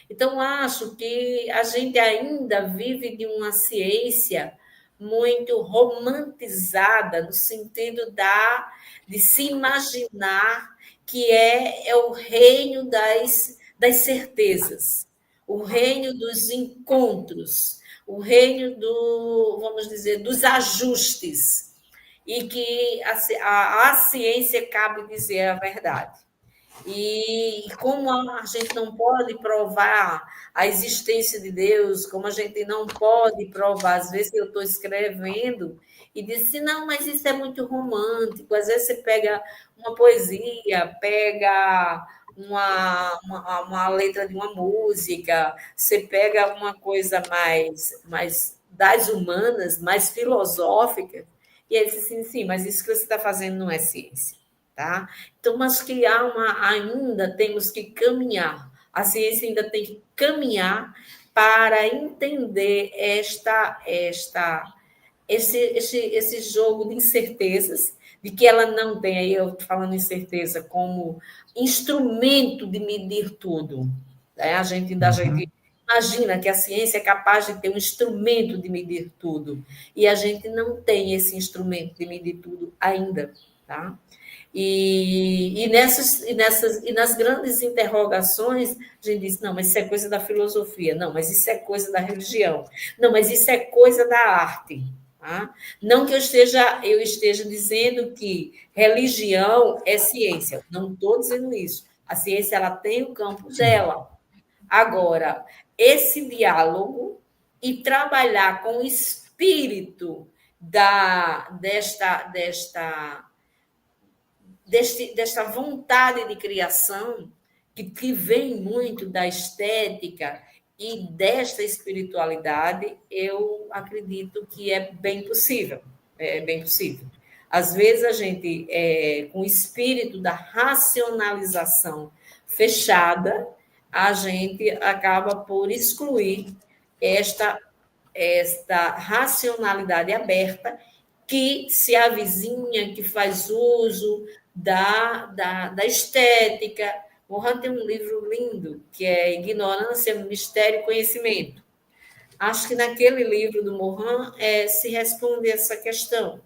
Então, acho que a gente ainda vive de uma ciência muito romantizada, no sentido de se imaginar que é o reino das certezas, o reino dos encontros, o reino vamos dizer, dos ajustes, e que a ciência cabe dizer a verdade. E como a gente não pode provar a existência de Deus, como a gente não pode provar, às vezes eu estou escrevendo e disse, não, mas isso é muito romântico. Às vezes você pega uma poesia, pega uma letra de uma música, você pega uma coisa mais das humanas, mais filosófica, e aí você diz assim, sim, mas isso que você está fazendo não é ciência. Tá? Então, mas que ainda temos que caminhar, a ciência ainda tem que caminhar para entender esse jogo de incertezas, de que ela não tem, aí eu falando incerteza, como instrumento de medir tudo. Né? A gente imagina que a ciência é capaz de ter um instrumento de medir tudo, e a gente não tem esse instrumento de medir tudo ainda. Tá? E nas grandes interrogações, a gente diz, não, mas isso é coisa da filosofia, não, mas isso é coisa da religião, não, mas isso é coisa da arte. Tá? Não que eu esteja dizendo que religião é ciência, não estou dizendo isso. A ciência ela tem o campo dela. Agora, esse diálogo e trabalhar com o espírito desta vontade de criação, que vem muito da estética e desta espiritualidade, eu acredito que é bem possível. É bem possível. Às vezes, a gente, com o espírito da racionalização fechada, a gente acaba por excluir esta racionalidade aberta que se avizinha, que faz uso da estética. Morin tem um livro lindo, que é Ignorância, Mistério e Conhecimento. Acho que naquele livro do Morin se responde essa questão.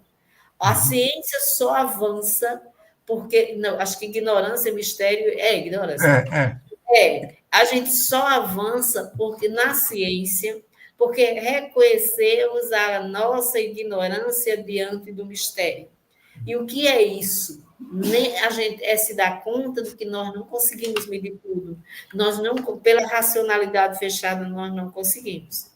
A ciência só avança porque... Não, acho que ignorância, mistério... ignorância. A gente só avança porque na ciência... porque reconhecemos a nossa ignorância diante do mistério. E o que é isso? A gente se dá conta de que nós não conseguimos medir tudo. Nós não, pela racionalidade fechada, nós não conseguimos.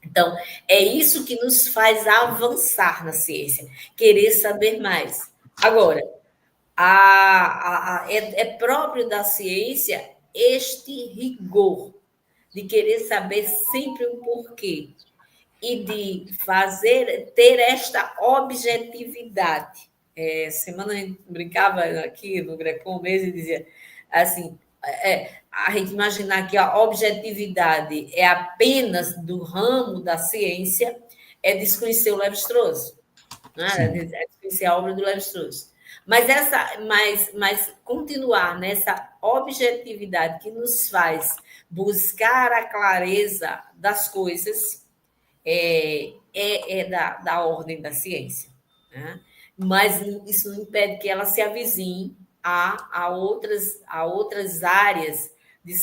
Então, é isso que nos faz avançar na ciência, querer saber mais. Agora, é próprio da ciência este rigor de querer saber sempre o porquê e de ter esta objetividade. Semana a gente brincava aqui no Grecon mesmo e dizia assim, a gente imaginar que a objetividade é apenas do ramo da ciência é desconhecer o Lévi-Strauss, né? É desconhecer a obra do Lévi-Strauss. Mas continuar nessa objetividade que nos faz buscar a clareza das coisas da ordem da ciência, né? Mas isso não impede que ela se avizinhe a outras áreas,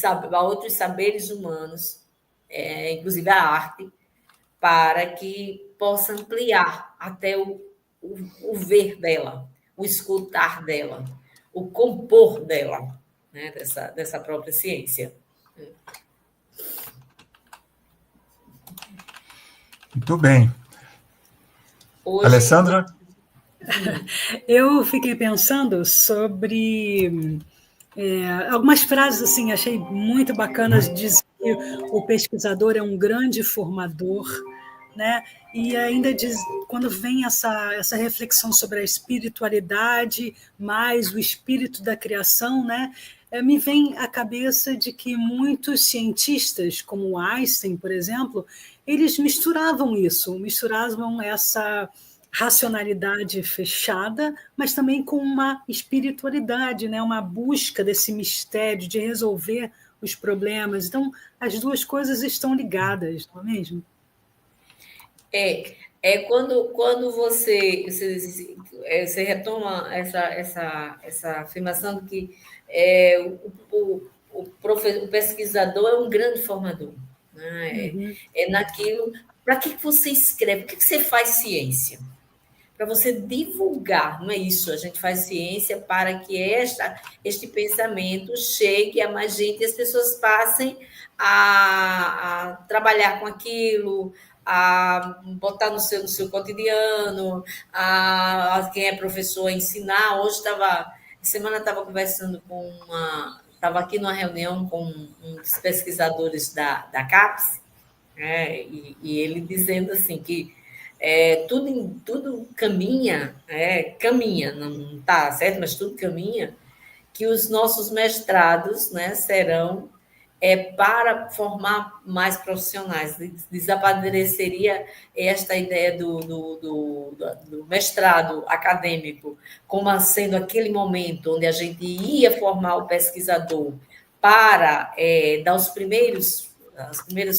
a outros saberes humanos, inclusive a arte, para que possa ampliar até o ver dela, o escutar dela, o compor dela, né, dessa própria ciência. Muito bem. Hoje, Alessandra? Eu fiquei pensando sobre algumas frases, assim, achei muito bacanas, diz que o pesquisador é um grande formador, né? E ainda diz, quando vem essa reflexão sobre a espiritualidade, mais o espírito da criação, né? Me vem à cabeça de que muitos cientistas, como Einstein, por exemplo, eles misturavam essa racionalidade fechada, mas também com uma espiritualidade, né? Uma busca desse mistério de resolver os problemas. Então, as duas coisas estão ligadas, não é mesmo? Quando você retoma essa afirmação de que o pesquisador é um grande formador, né? Uhum. Naquilo. Para que você escreve? Por que você faz ciência? Para você divulgar, não é isso? A gente faz ciência para que este pensamento chegue a mais gente e as pessoas passem a trabalhar com aquilo, a botar no seu cotidiano, a quem é professor a ensinar. Semana estava conversando estava aqui numa reunião com um dos pesquisadores da CAPES, né, e ele dizendo assim que tudo caminha, não está certo, mas tudo caminha, que os nossos mestrados, né, serão para formar mais profissionais. Desapareceria esta ideia do mestrado acadêmico como sendo aquele momento onde a gente ia formar o pesquisador para dar as primeiras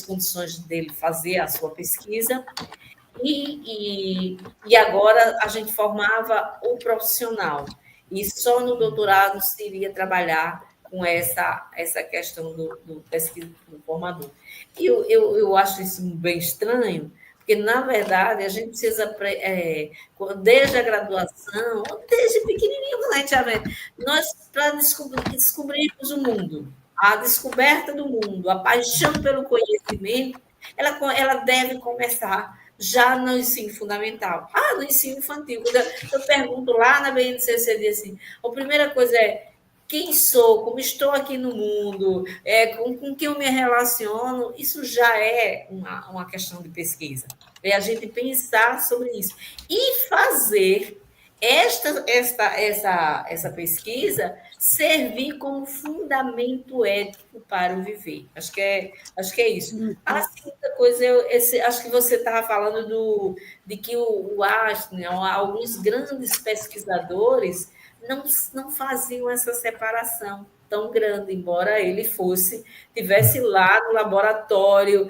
condições dele fazer a sua pesquisa. E agora a gente formava o profissional. E só no doutorado se iria trabalhar com essa questão do formador. E eu acho isso bem estranho, porque, na verdade, a gente precisa, desde a graduação, desde pequenininho, nós, para descobrirmos o mundo, a descoberta do mundo, a paixão pelo conhecimento, ela deve começar já no ensino fundamental. No ensino infantil. Quando eu pergunto lá na BNCC, assim, a primeira coisa é quem sou, como estou aqui no mundo, com quem eu me relaciono, isso já é uma questão de pesquisa. É a gente pensar sobre isso. E fazer essa pesquisa servir como fundamento ético para o viver. Acho que é isso. A segunda coisa, acho que você estava falando de que o Einstein, alguns grandes pesquisadores não faziam essa separação tão grande, embora ele tivesse lá no laboratório,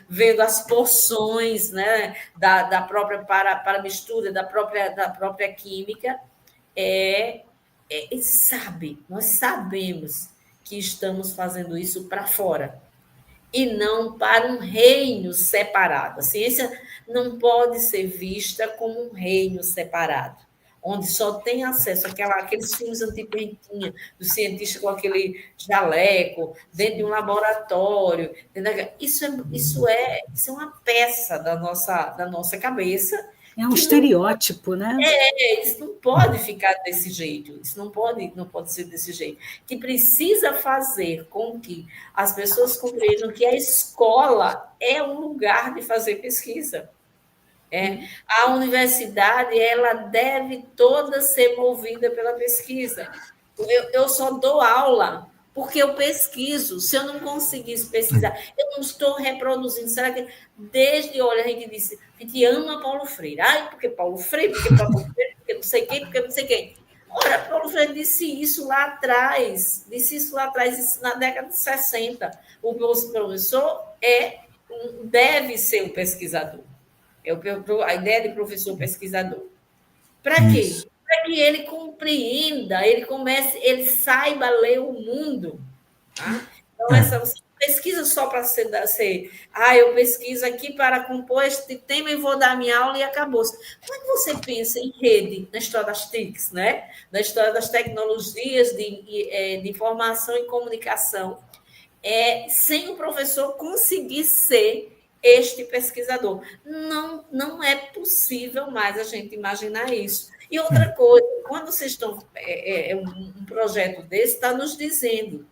vendo as porções, né, da própria para mistura, da própria química, nós sabemos que estamos fazendo isso para fora e não para um reino separado. A ciência não pode ser vista como um reino separado, onde só tem acesso àqueles filmes antigos que a gente tinha, do cientista com aquele jaleco, dentro de um laboratório. Isso é uma peça da nossa cabeça. É um estereótipo, né? Isso não pode ficar desse jeito, isso não pode ser desse jeito. Que precisa fazer com que as pessoas compreendam que a escola é um lugar de fazer pesquisa. A universidade, ela deve toda ser movida pela pesquisa. Eu só dou aula porque eu pesquiso. Se eu não conseguisse pesquisar, eu não estou reproduzindo. Será que desde, olha, a gente ama Paulo Freire. Porque Paulo Freire, porque não sei quem, porque não sei quem. Ora, Paulo Freire disse isso lá atrás, isso na década de 60. O professor deve ser um pesquisador. A ideia de professor pesquisador. Para quê? Para que ele compreenda, ele saiba ler o mundo. Tá? Então, você pesquisa só para ser. Eu pesquiso aqui para compor este tema e vou dar minha aula e acabou. Como é que você pensa em rede na história das TICs, né? Na história das tecnologias de informação e comunicação, sem o professor conseguir ser este pesquisador? Não é possível mais a gente imaginar isso. E outra coisa, quando vocês estão. Um projeto desse está nos dizendo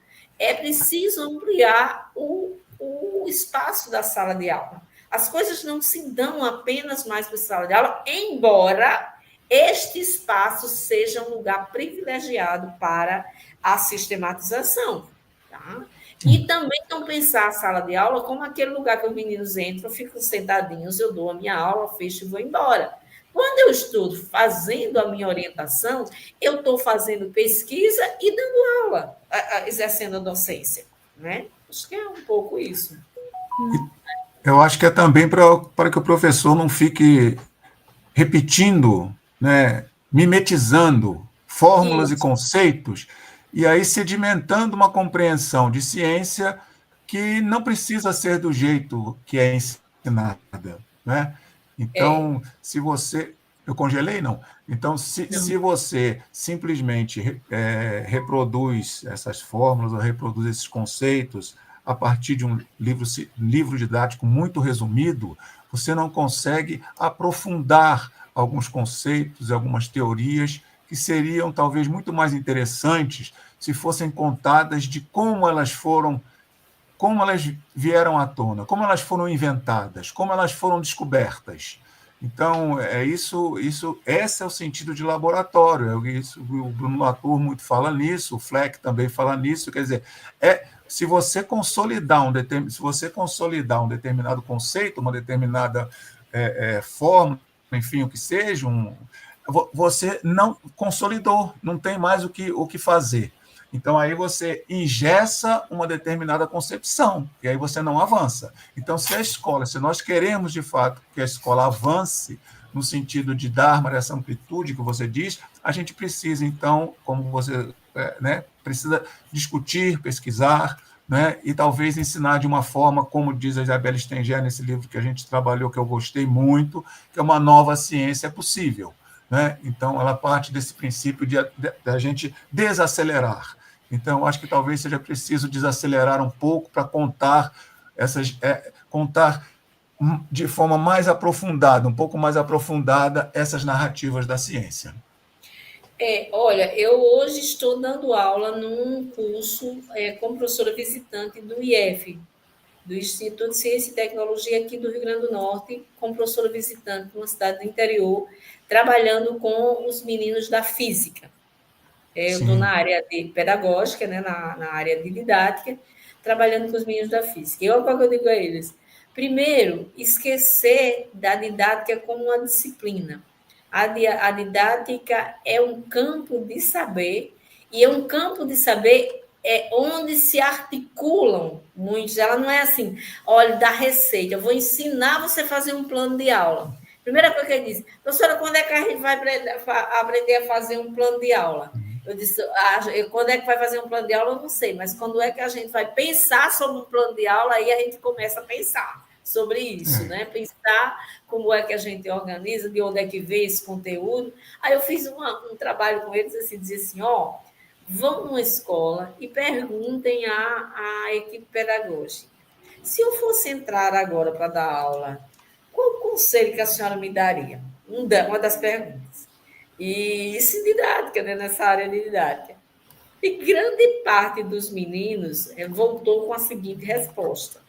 preciso ampliar o espaço da sala de aula. As coisas não se dão apenas mais para a sala de aula, embora este espaço seja um lugar privilegiado para a sistematização. Tá? E também não pensar a sala de aula como aquele lugar que os meninos entram, ficam sentadinhos, eu dou a minha aula, fecho e vou embora. Quando eu estou fazendo a minha orientação, eu estou fazendo pesquisa e dando aula, exercendo a docência. Né? Acho que é um pouco isso. Eu acho que é também para que o professor não fique repetindo, né, mimetizando fórmulas e conceitos, e aí sedimentando uma compreensão de ciência que não precisa ser do jeito que é ensinada. Né? Então, se você... Eu congelei? Não. Então, se você simplesmente reproduz essas fórmulas ou reproduz esses conceitos a partir de um livro didático muito resumido, você não consegue aprofundar alguns conceitos, algumas teorias que seriam talvez muito mais interessantes se fossem contadas de como elas vieram à tona, como elas foram inventadas, como elas foram descobertas. Então, esse é o sentido de laboratório. O Bruno Latour muito fala nisso, o Fleck também fala nisso. Quer dizer, se você consolidar um determinado conceito, uma determinada forma, enfim, o que seja, você não consolidou, não tem mais o que fazer. Então, aí você engessa uma determinada concepção, e aí você não avança. Então, se nós queremos, de fato, que a escola avance no sentido de dar mais essa amplitude que você diz, a gente precisa, então, como você precisa discutir, pesquisar, né, e talvez ensinar de uma forma, como diz a Isabelle Stenger nesse livro que a gente trabalhou, que eu gostei muito, que é uma nova ciência possível. Né? Então, ela parte desse princípio de a gente desacelerar. Então, acho que talvez seja preciso desacelerar um pouco para contar de forma mais aprofundada, um pouco mais aprofundada, essas narrativas da ciência. Olha, eu hoje estou dando aula num curso como professora visitante do IF, do Instituto de Ciência e Tecnologia aqui do Rio Grande do Norte, como professora visitante numa cidade do interior, trabalhando com os meninos da física. Eu estou na área de pedagógica, né, na área de didática, trabalhando com os meninos da física. E olha o que eu digo a eles. Primeiro, esquecer da didática como uma disciplina. A didática é um campo de saber, e é um campo de saber onde se articulam muitos. Ela não é assim, olha, da receita, eu vou ensinar você a fazer um plano de aula. Primeira coisa que ele disse, professora, quando é que a gente vai aprender a fazer um plano de aula? Eu disse, quando é que vai fazer um plano de aula, eu não sei, mas quando é que a gente vai pensar sobre um plano de aula, aí a gente começa a pensar sobre isso, né? Pensar como é que a gente organiza, de onde é que vem esse conteúdo. Aí eu fiz um trabalho com eles, assim, dizia assim, vão numa escola e perguntem à equipe pedagógica. Se eu fosse entrar agora para dar aula, qual conselho que a senhora me daria? Uma das perguntas. E isso em didática, né? Nessa área de didática. E grande parte dos meninos voltou com a seguinte resposta.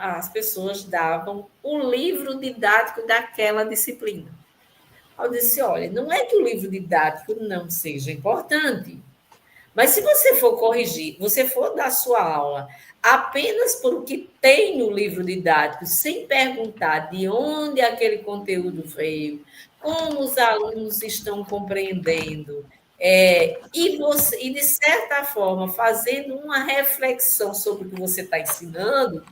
As pessoas davam o livro didático daquela disciplina. Eu disse, olha, não é que o livro didático não seja importante, Mas se você for corrigir, você for dar sua aula apenas por o que tem no livro didático, sem perguntar de onde aquele conteúdo veio, como os alunos estão compreendendo, e de certa forma, fazendo uma reflexão sobre o que você está ensinando,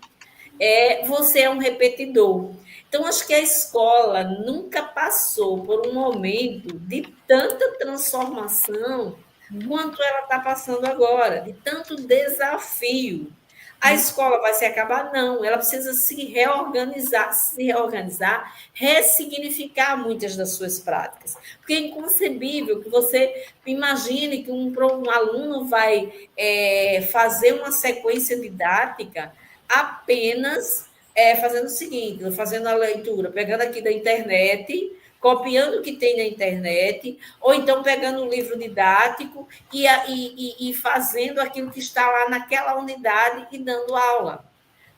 você é um repetidor. Então, acho que a escola nunca passou por um momento de tanta transformação quanto ela está passando agora, de tanto desafio. A escola vai se acabar? Não, ela precisa se reorganizar, ressignificar muitas das suas práticas. Porque é inconcebível que você imagine que um aluno vai fazer uma sequência didática apenas fazendo o seguinte, fazendo a leitura, pegando aqui da internet, copiando o que tem na internet, ou então pegando o livro didático e fazendo aquilo que está lá naquela unidade e dando aula.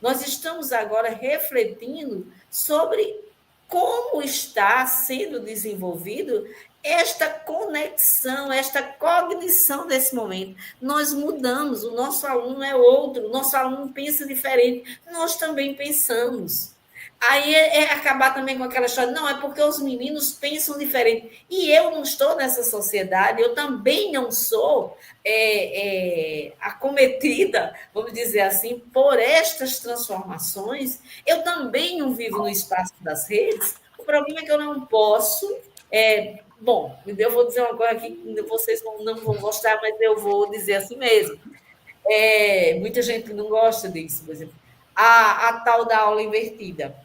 Nós estamos agora refletindo sobre como está sendo desenvolvido esta conexão, esta cognição desse momento. Nós mudamos, o nosso aluno é outro, o nosso aluno pensa diferente, nós também pensamos. Aí acabar também com aquela história, não, é porque os meninos pensam diferente. E eu não estou nessa sociedade, eu também não sou acometida, vamos dizer assim, por estas transformações. Eu também não vivo no espaço das redes. O problema é que eu não posso... Bom, eu vou dizer uma coisa que vocês não vão gostar, mas eu vou dizer assim mesmo. Muita gente não gosta disso, por exemplo. A tal da aula invertida.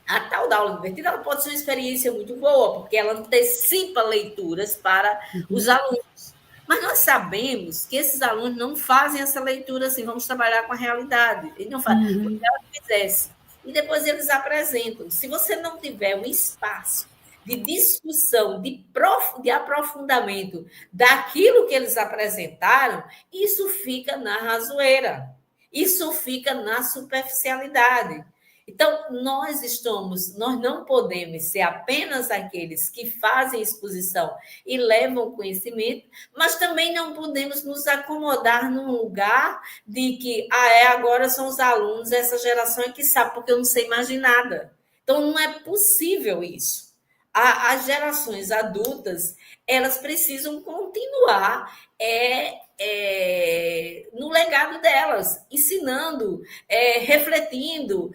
A tal da aula invertida ela pode ser uma experiência muito boa, porque ela antecipa leituras para os alunos. Mas nós sabemos que esses alunos não fazem essa leitura assim, vamos trabalhar com a realidade. Eles não fazem, porque ela fizesse. E depois eles apresentam. Se você não tiver um espaço de discussão, de aprofundamento daquilo que eles apresentaram, isso fica na razoeira, isso fica na superficialidade. Então, nós não podemos ser apenas aqueles que fazem exposição e levam conhecimento, mas também não podemos nos acomodar num lugar de que, agora são os alunos, essa geração é que sabe, porque eu não sei mais de nada. Então, não é possível isso. As gerações adultas, elas precisam continuar no legado delas, ensinando, refletindo,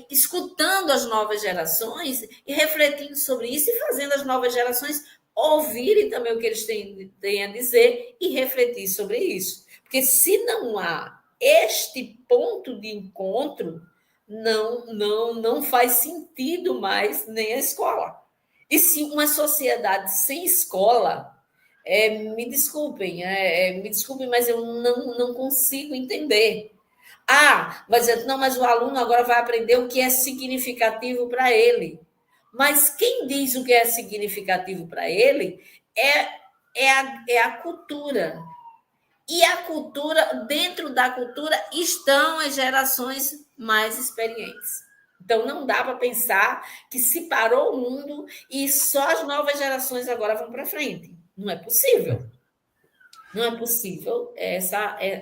escutando as novas gerações e refletindo sobre isso e fazendo as novas gerações ouvirem também o que eles têm a dizer e refletir sobre isso. Porque se não há este ponto de encontro, não faz sentido mais nem a escola. E se uma sociedade sem escola, me desculpem, mas eu não consigo entender. Mas o aluno agora vai aprender o que é significativo para ele. Mas quem diz o que é significativo para ele é a cultura. E a cultura, dentro da cultura, estão as gerações mais experientes. Então, não dá para pensar que se parou o mundo e só as novas gerações agora vão para frente. Não é possível. Não é possível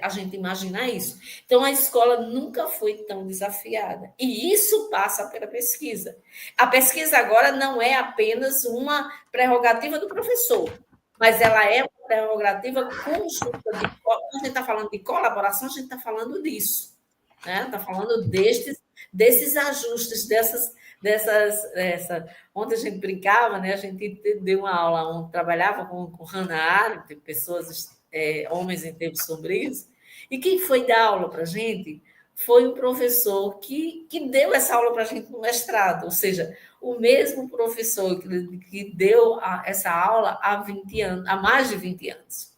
a gente imaginar isso. Então, a escola nunca foi tão desafiada. E isso passa pela pesquisa. A pesquisa agora não é apenas uma prerrogativa do professor, mas ela é uma prerrogativa conjunta. Quando a gente está falando de colaboração, a gente está falando disso. Né? Está falando desses ajustes, ontem a gente brincava, né? A gente deu uma aula, trabalhava com Hannah Arendt, pessoas, homens em tempos sombrios, e quem foi dar aula para a gente foi um professor que deu essa aula para a gente no mestrado, ou seja, o mesmo professor que deu essa aula há mais de 20 anos.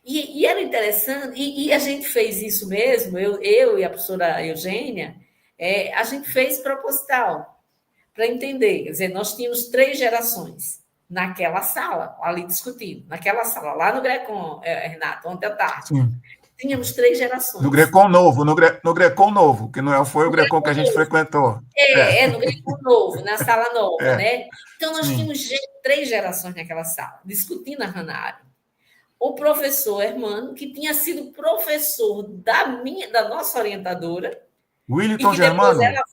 E era interessante, e a gente fez isso mesmo, eu e a professora Eugênia, a gente fez proposital, para entender. Quer dizer, nós tínhamos 3 gerações naquela sala, ali discutindo, naquela sala, lá no Grecon, Renato, ontem à tarde. Sim. Tínhamos 3 gerações. No Grecon Novo, no Grecon Novo, que não foi o Grecon que a gente frequentou. No Grecon Novo, na sala nova, né? Então, nós tínhamos 3 gerações naquela sala, discutindo a Hannah Arendt. o professor Hermano, que tinha sido professor da nossa orientadora, e Willington que depois Germano? ela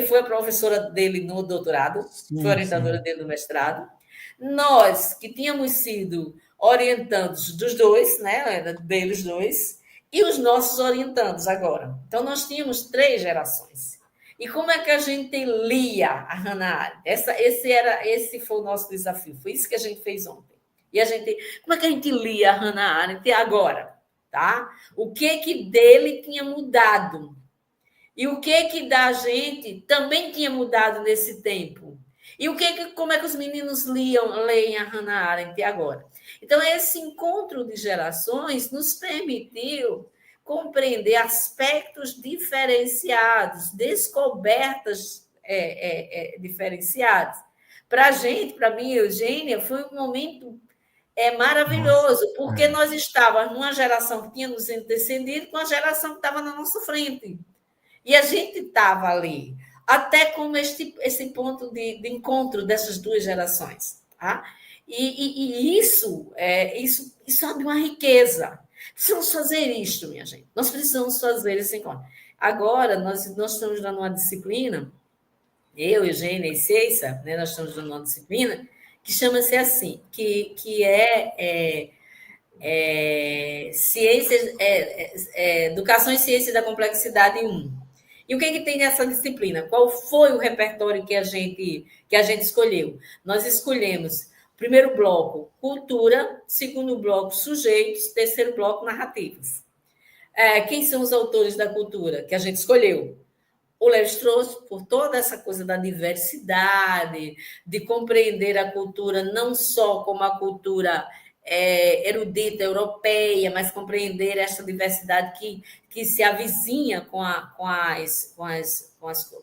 foi a professora dele no doutorado, foi Sim, orientadora sim. dele no mestrado. Nós, que tínhamos sido orientandos dos dois, né, deles dois, e os nossos orientandos agora. Então, nós tínhamos 3 gerações. E como é que a gente lia a Hannah Arendt? Esse foi o nosso desafio, foi isso que a gente fez ontem. E como é que a gente lia a Hannah Arendt agora? Tá? O que dele tinha mudado? E o que da gente também tinha mudado nesse tempo? E como é que os meninos leem a Hannah Arendt agora? Então, esse encontro de gerações nos permitiu compreender aspectos diferenciados, descobertas diferenciadas. Para a gente, para mim e Eugênia, foi um momento Nossa, maravilhoso, porque nós estávamos numa geração que tinha nos antecedido com a geração que estava na nossa frente. E a gente estava ali, até como esse ponto de encontro dessas 2 gerações. Tá? E isso é de uma riqueza. Precisamos fazer isto, minha gente. Nós precisamos fazer esse encontro. Agora, nós estamos dando uma disciplina, eu, Eugênia e Ceissa, né, nós estamos dando uma disciplina que chama-se assim, que ciências, Educação e Ciência da Complexidade 1. E o que tem nessa disciplina? Qual foi o repertório que a gente escolheu? Nós escolhemos primeiro bloco, cultura, segundo bloco, sujeitos, terceiro bloco, narrativas. Quem são os autores da cultura que a gente escolheu? O Lévi-Strauss, por toda essa coisa da diversidade, de compreender a cultura não só como a cultura erudita europeia, mas compreender essa diversidade que se avizinha com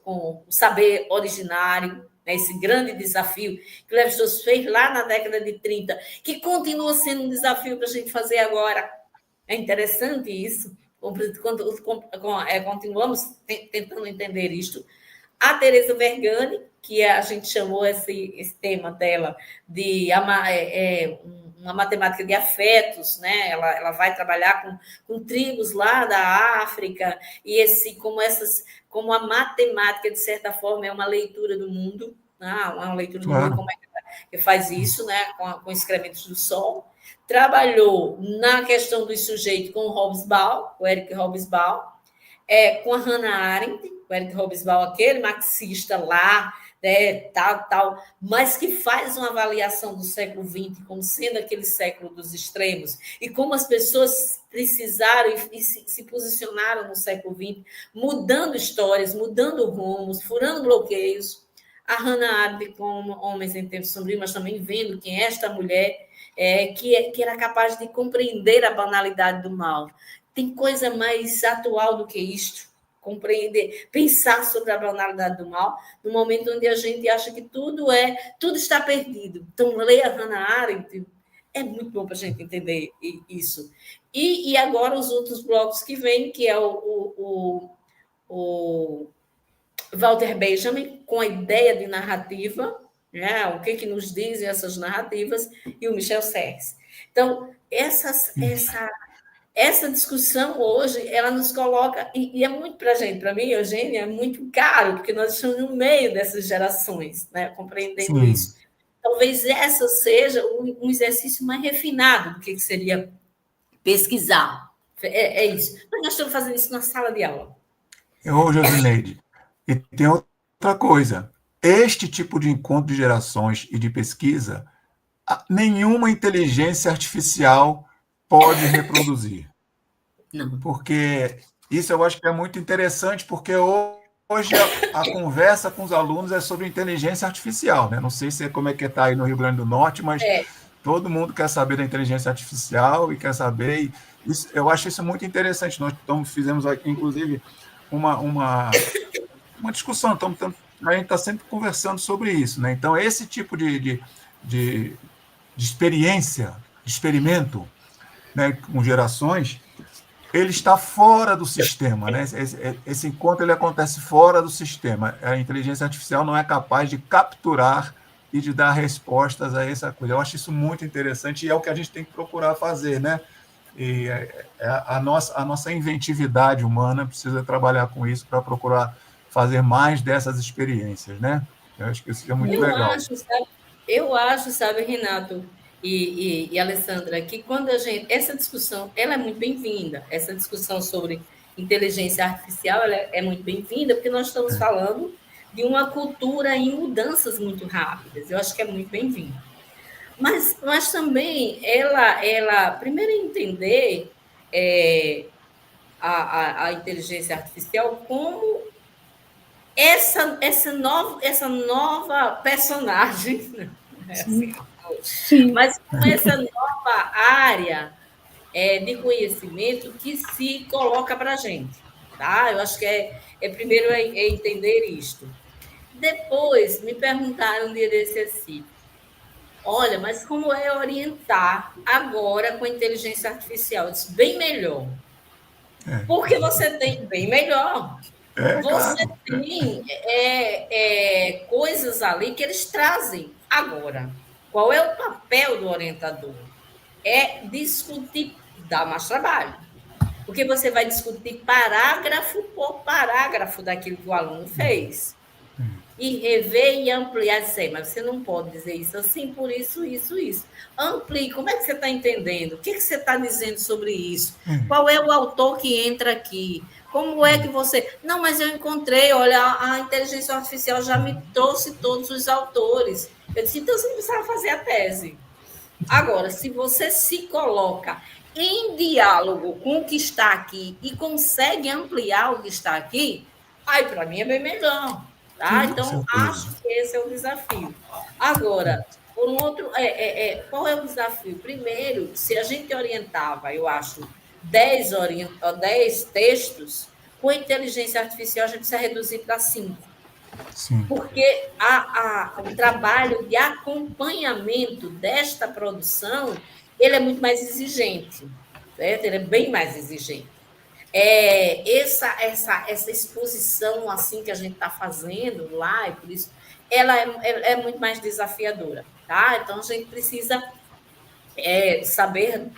o saber originário, né? Esse grande desafio que o Lévi-Strauss fez lá na década de 30, que continua sendo um desafio para a gente fazer agora. É interessante isso. Continuamos tentando entender isto. A Teresa Vergani, que a gente chamou esse tema dela de uma matemática de afetos, né? Ela vai trabalhar com tribos lá da África, e como a matemática, de certa forma, é uma leitura do mundo, né? Uma leitura do mundo, como é que faz isso, né? Com excrementos do sol. Trabalhou na questão dos sujeitos com o Eric Hobsbawm, com a Hannah Arendt, o Eric Hobsbawm, aquele marxista lá, né, tal, mas que faz uma avaliação do século XX como sendo aquele século dos extremos, e como as pessoas precisaram e se posicionaram no século XX, mudando histórias, mudando rumos, furando bloqueios. A Hannah Arendt com Homens em Tempos Sombrios, mas também vendo quem é esta mulher, que era capaz de compreender a banalidade do mal. Tem coisa mais atual do que isto? Compreender, pensar sobre a banalidade do mal, no momento onde a gente acha que tudo está perdido. Então, ler a Hannah Arendt é muito bom para a gente entender isso. E agora os outros blocos que vêm, que é o Walter Benjamin, com a ideia de narrativa, né? O que nos dizem essas narrativas, e o Michel Serres. Então, essa discussão hoje, ela nos coloca, e é muito para a gente, para mim, Eugênia, é muito caro, porque nós estamos no meio dessas gerações, né? Compreendendo Sim. isso. Talvez essa seja um exercício mais refinado do que seria pesquisar. É isso. Mas nós estamos fazendo isso na sala de aula. Josineide, e tem outra coisa. Este tipo de encontro de gerações e de pesquisa, nenhuma inteligência artificial pode reproduzir. Não. Porque isso eu acho que é muito interessante, porque hoje a conversa com os alunos é sobre inteligência artificial, né? Não sei como é que está aí no Rio Grande do Norte, mas todo mundo quer saber da inteligência artificial e quer saber. Eu acho isso muito interessante. Nós fizemos aqui, inclusive, uma discussão. A gente está sempre conversando sobre isso, né? Então, esse tipo de experiência, de experimento, né, com gerações, ele está fora do sistema, né? Esse encontro ele acontece fora do sistema. A inteligência artificial não é capaz de capturar e de dar respostas a essa coisa. Eu acho isso muito interessante e é o que a gente tem que procurar fazer, né? E a nossa inventividade humana precisa trabalhar com isso para procurar fazer mais dessas experiências, né? Eu acho que isso é muito legal. Eu acho, sabe, Renato e Alessandra, que quando a gente. Essa discussão ela é muito bem-vinda. Essa discussão sobre inteligência artificial ela é muito bem-vinda, porque nós estamos falando de uma cultura em mudanças muito rápidas. Eu acho que é muito bem-vindo. Mas também ela primeiro entender a inteligência artificial como essa nova personagem, né? Assim, Sim. mas com essa nova área de conhecimento que se coloca para a gente. Tá? Eu acho que primeiro entender isto. Depois, me perguntaram um dia desse assim, olha, mas como é orientar agora com a inteligência artificial? Eu disse, bem melhor. Porque você tem bem melhor. Você Claro. tem coisas ali que eles trazem agora. Qual é o papel do orientador? É discutir, dar mais trabalho. Porque você vai discutir parágrafo por parágrafo daquilo que o aluno fez. E rever e ampliar, sei, mas você não pode dizer isso assim, por isso, isso, isso. Amplie, como é que você está entendendo? O que você está dizendo sobre isso? Qual é o autor que entra aqui? Como é que você... Não, mas eu encontrei, olha, a inteligência artificial já me trouxe todos os autores. Eu disse, então você não precisava fazer a tese. Agora, se você se coloca em diálogo com o que está aqui e consegue ampliar o que está aqui, aí para mim é bem melhor. Tá? Então, acho que esse é o desafio. Agora, por um outro, qual é o desafio? Primeiro, se a gente orientava, eu acho, 10 textos, com a inteligência artificial a gente precisa reduzir para 5. Sim. Porque o trabalho de acompanhamento desta produção ele é muito mais exigente, certo? Ele é bem mais exigente. Essa exposição assim que a gente está fazendo lá, e por isso, ela é muito mais desafiadora. Tá? Então, a gente precisa saber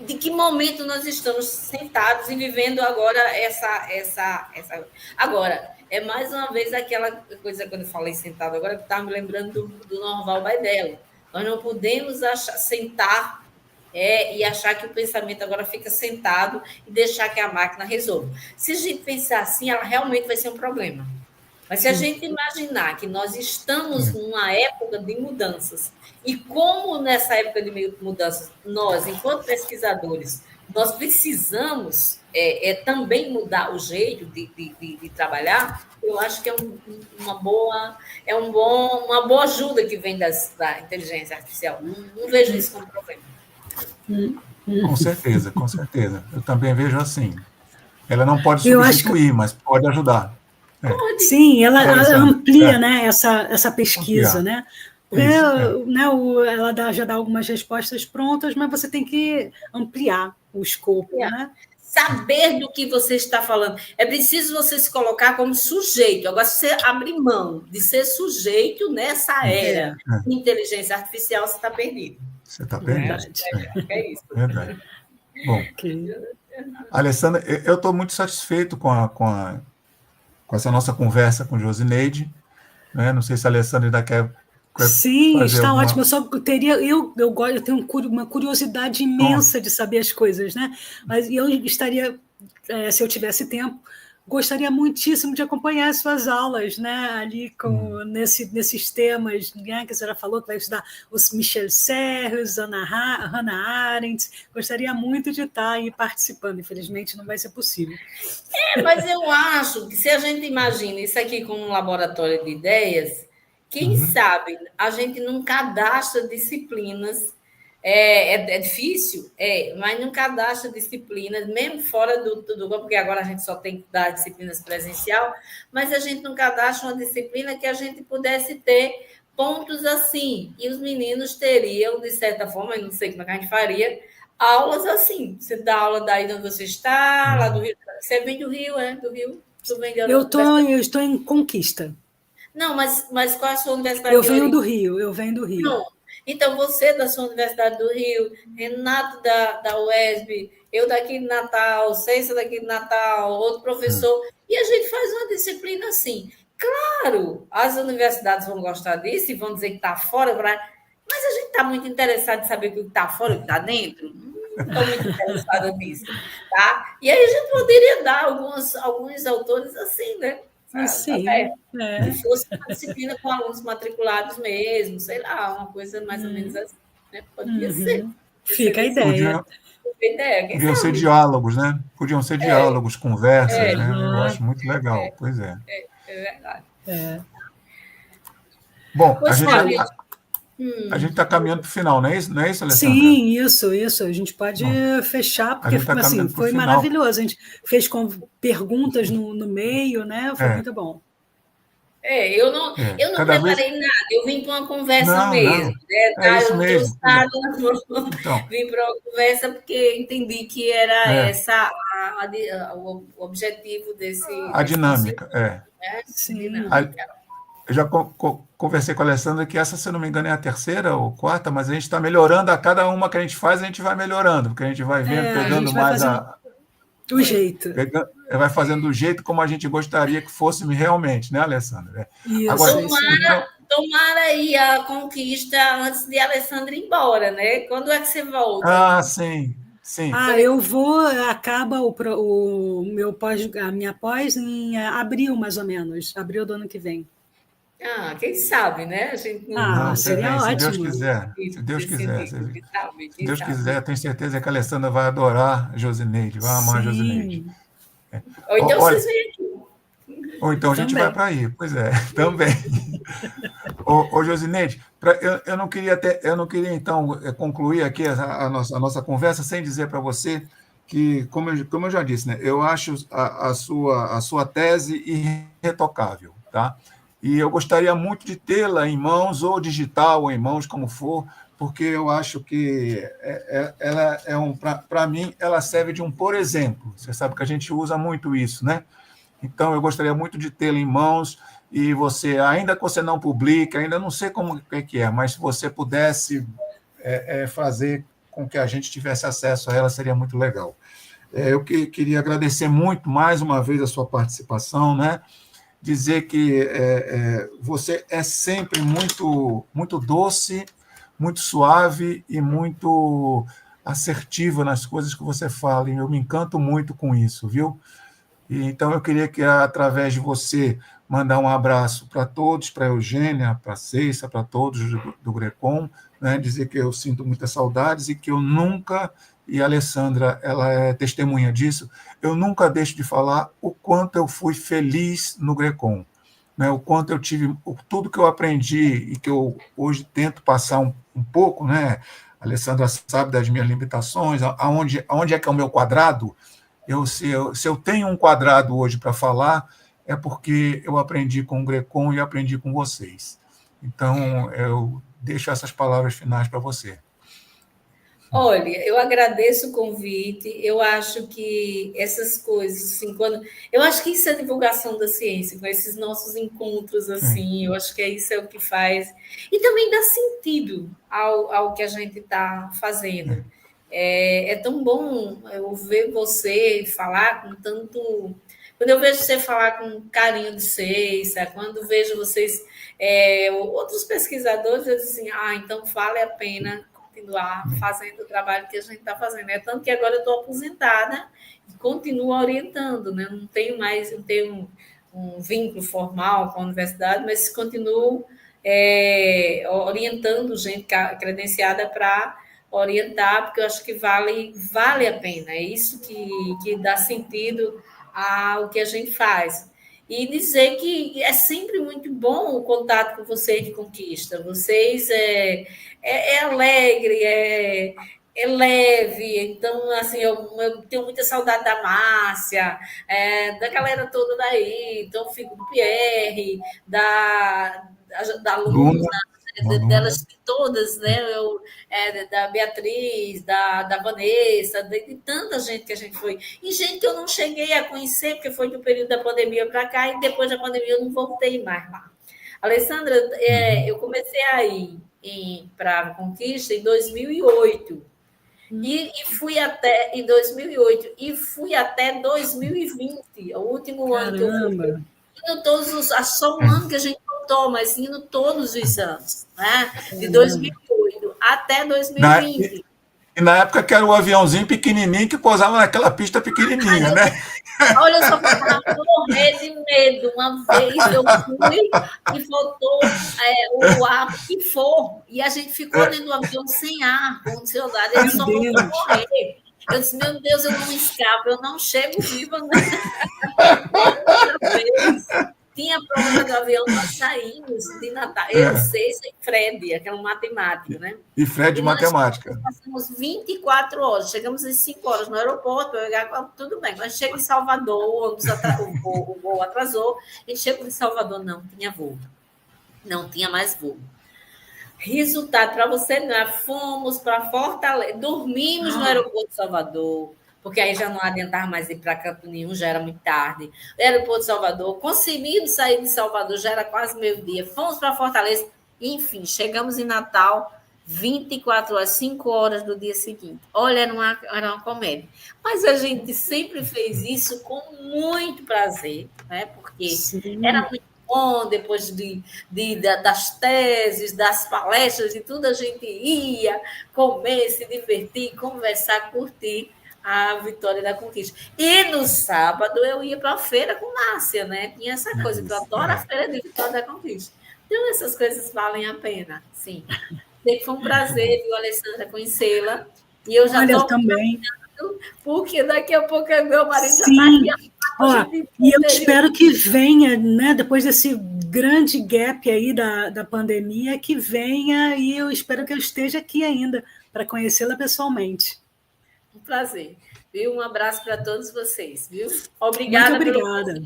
de que momento nós estamos sentados e vivendo agora essa... Agora, é mais uma vez aquela coisa, quando eu falei sentado agora, que estava me lembrando do Norval Baidello. Nós não podemos sentar e achar que o pensamento agora fica sentado e deixar que a máquina resolva. Se a gente pensar assim, ela realmente vai ser um problema. Mas se a gente imaginar que nós estamos numa época de mudanças, e como nessa época de mudanças, nós, enquanto pesquisadores, nós precisamos também mudar o jeito de trabalhar, eu acho que é uma boa ajuda que vem da inteligência artificial. Não vejo isso como problema. Com certeza, com certeza. Eu também vejo assim. Ela não pode substituir, mas pode ajudar. Sim, ela amplia, né, essa pesquisa, né? Ela já dá algumas respostas prontas, mas você tem que ampliar o escopo, né? Saber do que você está falando. É preciso você se colocar como sujeito. Agora, se você abrir mão de ser sujeito nessa era de inteligência artificial, você está perdido. Você está perdido. É isso. Verdade. Bom, Alessandra, eu estou muito satisfeito com essa nossa conversa com Josineide. Né? Não sei se a Alessandra ainda quer Sim, está ótimo. Eu só teria, eu tenho uma curiosidade imensa de saber as coisas, né? Mas eu estaria, se eu tivesse tempo, gostaria muitíssimo de acompanhar as suas aulas, né? Ali nesses temas, né? Que a senhora falou que vai estudar os Michel Serres, Hannah Arendt. Gostaria muito de estar aí participando. Infelizmente, não vai ser possível. Mas eu acho que se a gente imagina isso aqui como um laboratório de ideias, quem sabe a gente não cadastra disciplinas, é difícil, mas não cadastra disciplinas, mesmo fora do porque agora a gente só tem que dar disciplinas presencial, mas a gente não cadastra uma disciplina que a gente pudesse ter pontos assim, e os meninos teriam, de certa forma, eu não sei como é que a gente faria, aulas assim. Você dá aula daí onde você está, lá do Rio. Você vem do Rio, do Rio? Tu vem de Eu estou em Conquista. Não, mas qual é a sua universidade? Eu venho do Rio, Não. Então, você da sua Universidade do Rio, Renato da UESB, eu daqui de Natal, César daqui de Natal, outro professor, e a gente faz uma disciplina assim. Claro, as universidades vão gostar disso e vão dizer que está fora, mas a gente está muito interessado em saber o que está fora e o que está dentro. Não estou muito interessada nisso, tá? E aí a gente poderia dar alguns autores assim, né? Sim, que fosse uma disciplina com alunos matriculados mesmo, sei lá, uma coisa mais ou menos assim, né? Podia ser. Fica a ideia. Podiam ser diálogos, né? Podiam ser diálogos, conversas, né? Eu acho muito legal, pois é. É verdade. Bom, a gente está caminhando para o final, não é isso, Alessandra? Sim, isso. A gente pode fechar, porque assim, foi maravilhoso. A gente fez com perguntas no meio, né? Foi muito bom. Eu não preparei nada, eu vim para uma conversa mesmo. Né? É isso mesmo. Vim para uma conversa porque entendi que era essa o objetivo desse. A dinâmica, Sim. Eu já conversei com a Alessandra que essa, se eu não me engano, é a terceira ou quarta, mas a gente está melhorando a cada uma que a gente faz, a gente vai melhorando, porque a gente vai vendo, pegando mais do jeito. Vai fazendo do jeito como a gente gostaria que fosse realmente, né, Alessandra? Isso. Agora, tomara aí a conquista antes de a Alessandra ir embora, né? Quando é que você volta? Sim. Eu vou, acaba a minha pós em abril, mais ou menos, abril do ano que vem. Quem sabe, né? A gente seria ótimo. Se Deus quiser. Se Deus quiser. Se Deus quiser, eu tenho certeza que a Alessandra vai adorar a Josineide, vai amar a Josineide. Ou então vocês vêm aqui. Ou então a gente vai para aí, pois é, também. Ô Josineide, eu não queria então concluir aqui a nossa conversa sem dizer para você que, como eu já disse, né, eu acho a sua tese irretocável, tá? E eu gostaria muito de tê-la em mãos, ou digital, ou em mãos, como for, porque eu acho que ela para mim, ela serve de um por exemplo. Você sabe que a gente usa muito isso, né? Então, eu gostaria muito de tê-la em mãos, e você, ainda que você não publique, ainda não sei como é que é, mas se você pudesse fazer com que a gente tivesse acesso a ela, seria muito legal. Eu queria agradecer muito, mais uma vez, a sua participação, né? Dizer que você é sempre muito, muito doce, muito suave e muito assertiva nas coisas que você fala, e eu me encanto muito com isso, viu? E, então, eu queria que, através de você, mandar um abraço para todos, para a Eugênia, para a Ceissa, para todos do Grecom, né? Dizer que eu sinto muitas saudades e que eu nunca, e a Alessandra, ela é testemunha disso, eu nunca deixo de falar o quanto eu fui feliz no Grecom, né? O quanto eu tive, tudo que eu aprendi e que eu hoje tento passar um pouco, né? A Alessandra sabe das minhas limitações, aonde é que é o meu quadrado. Se eu tenho um quadrado hoje para falar, é porque eu aprendi com o Grecom e aprendi com vocês. Então, eu deixo essas palavras finais para você. Olha, eu agradeço o convite. Eu acho que essas coisas, assim, eu acho que isso é divulgação da ciência, com esses nossos encontros, assim, eu acho que isso é o que faz. E também dá sentido ao que a gente está fazendo. É tão bom eu ver você falar com tanto. Quando eu vejo você falar com carinho de Ceissa, quando vejo vocês, outros pesquisadores, eu digo assim, então vale a pena continuar fazendo o trabalho que a gente está fazendo. Tanto que agora eu estou aposentada e continuo orientando, né? Não tenho um vínculo formal com a universidade, mas continuo orientando gente credenciada para orientar, porque eu acho que vale a pena. É isso que dá sentido ao que a gente faz. E dizer que é sempre muito bom o contato com vocês de Conquista. Vocês é alegre, é leve. Então, assim, eu tenho muita saudade da Márcia, da galera toda daí. Então, fico do Pierre, da Luna, delas todas, né? Da Beatriz, da Vanessa, de tanta gente que a gente foi. E gente que eu não cheguei a conhecer, porque foi do período da pandemia para cá, e depois da pandemia eu não voltei mais lá. Alessandra, eu comecei a ir para a Conquista em 2008. E fui até em 2008 e fui até 2020, o último ano que eu fui. Indo só um ano que a gente voltou, mas indo todos os anos, né? De 2008 até 2020. E na época que era o aviãozinho pequenininho que pousava naquela pista pequenininha, né? Olha, eu só faltava morrer de medo. Uma vez eu fui e faltou o ar que for. E a gente ficou dentro do avião sem ar, condicionado. Ele só faltou morrer. Eu disse, meu Deus, eu não escapo, eu não chego viva. Outra vez, tinha a prova do avião, nós saímos de Natal. Eu, César e Fred, aquele matemático, né? E Fred de matemática. Nós passamos 24 horas, chegamos às 5 horas no aeroporto, tudo bem. Quando chega em Salvador, o voo atrasou, a gente chegou em Salvador, não tinha voo. Não tinha mais voo. Resultado, para você, fomos para Fortaleza, dormimos no aeroporto de Salvador, porque aí já não adiantava mais ir para canto nenhum, já era muito tarde. O aeroporto de Salvador, conseguimos sair de Salvador, já era quase meio-dia, fomos para Fortaleza, enfim, chegamos em Natal, 24 horas, 5 horas do dia seguinte. Olha, era uma comédia. Mas a gente sempre fez isso com muito prazer, né? Porque era muito bom, depois das teses, das palestras e tudo, a gente ia comer, se divertir, conversar, curtir a Vitória da Conquista. E no sábado eu ia para a feira com Márcia, né? Tinha essa coisa, que eu adoro a feira de Vitória da Conquista. Então, essas coisas valem a pena, sim. Foi um prazer, viu, Alessandra, conhecê-la. E eu já estou também. Porque daqui a pouco meu marido já está aqui. E eu espero que venha, né, depois desse grande gap aí da pandemia, que venha, e eu espero que eu esteja aqui ainda para conhecê-la pessoalmente. Um prazer. Viu? Um abraço para todos vocês, viu? Obrigada. Muito obrigada.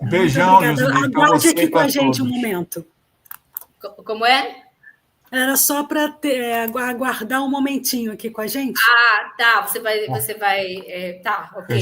Beijão, aguarde aqui com a gente um momento. Como é? Era só para aguardar um momentinho aqui com a gente. Ah, tá. Você vai. Tá, ok.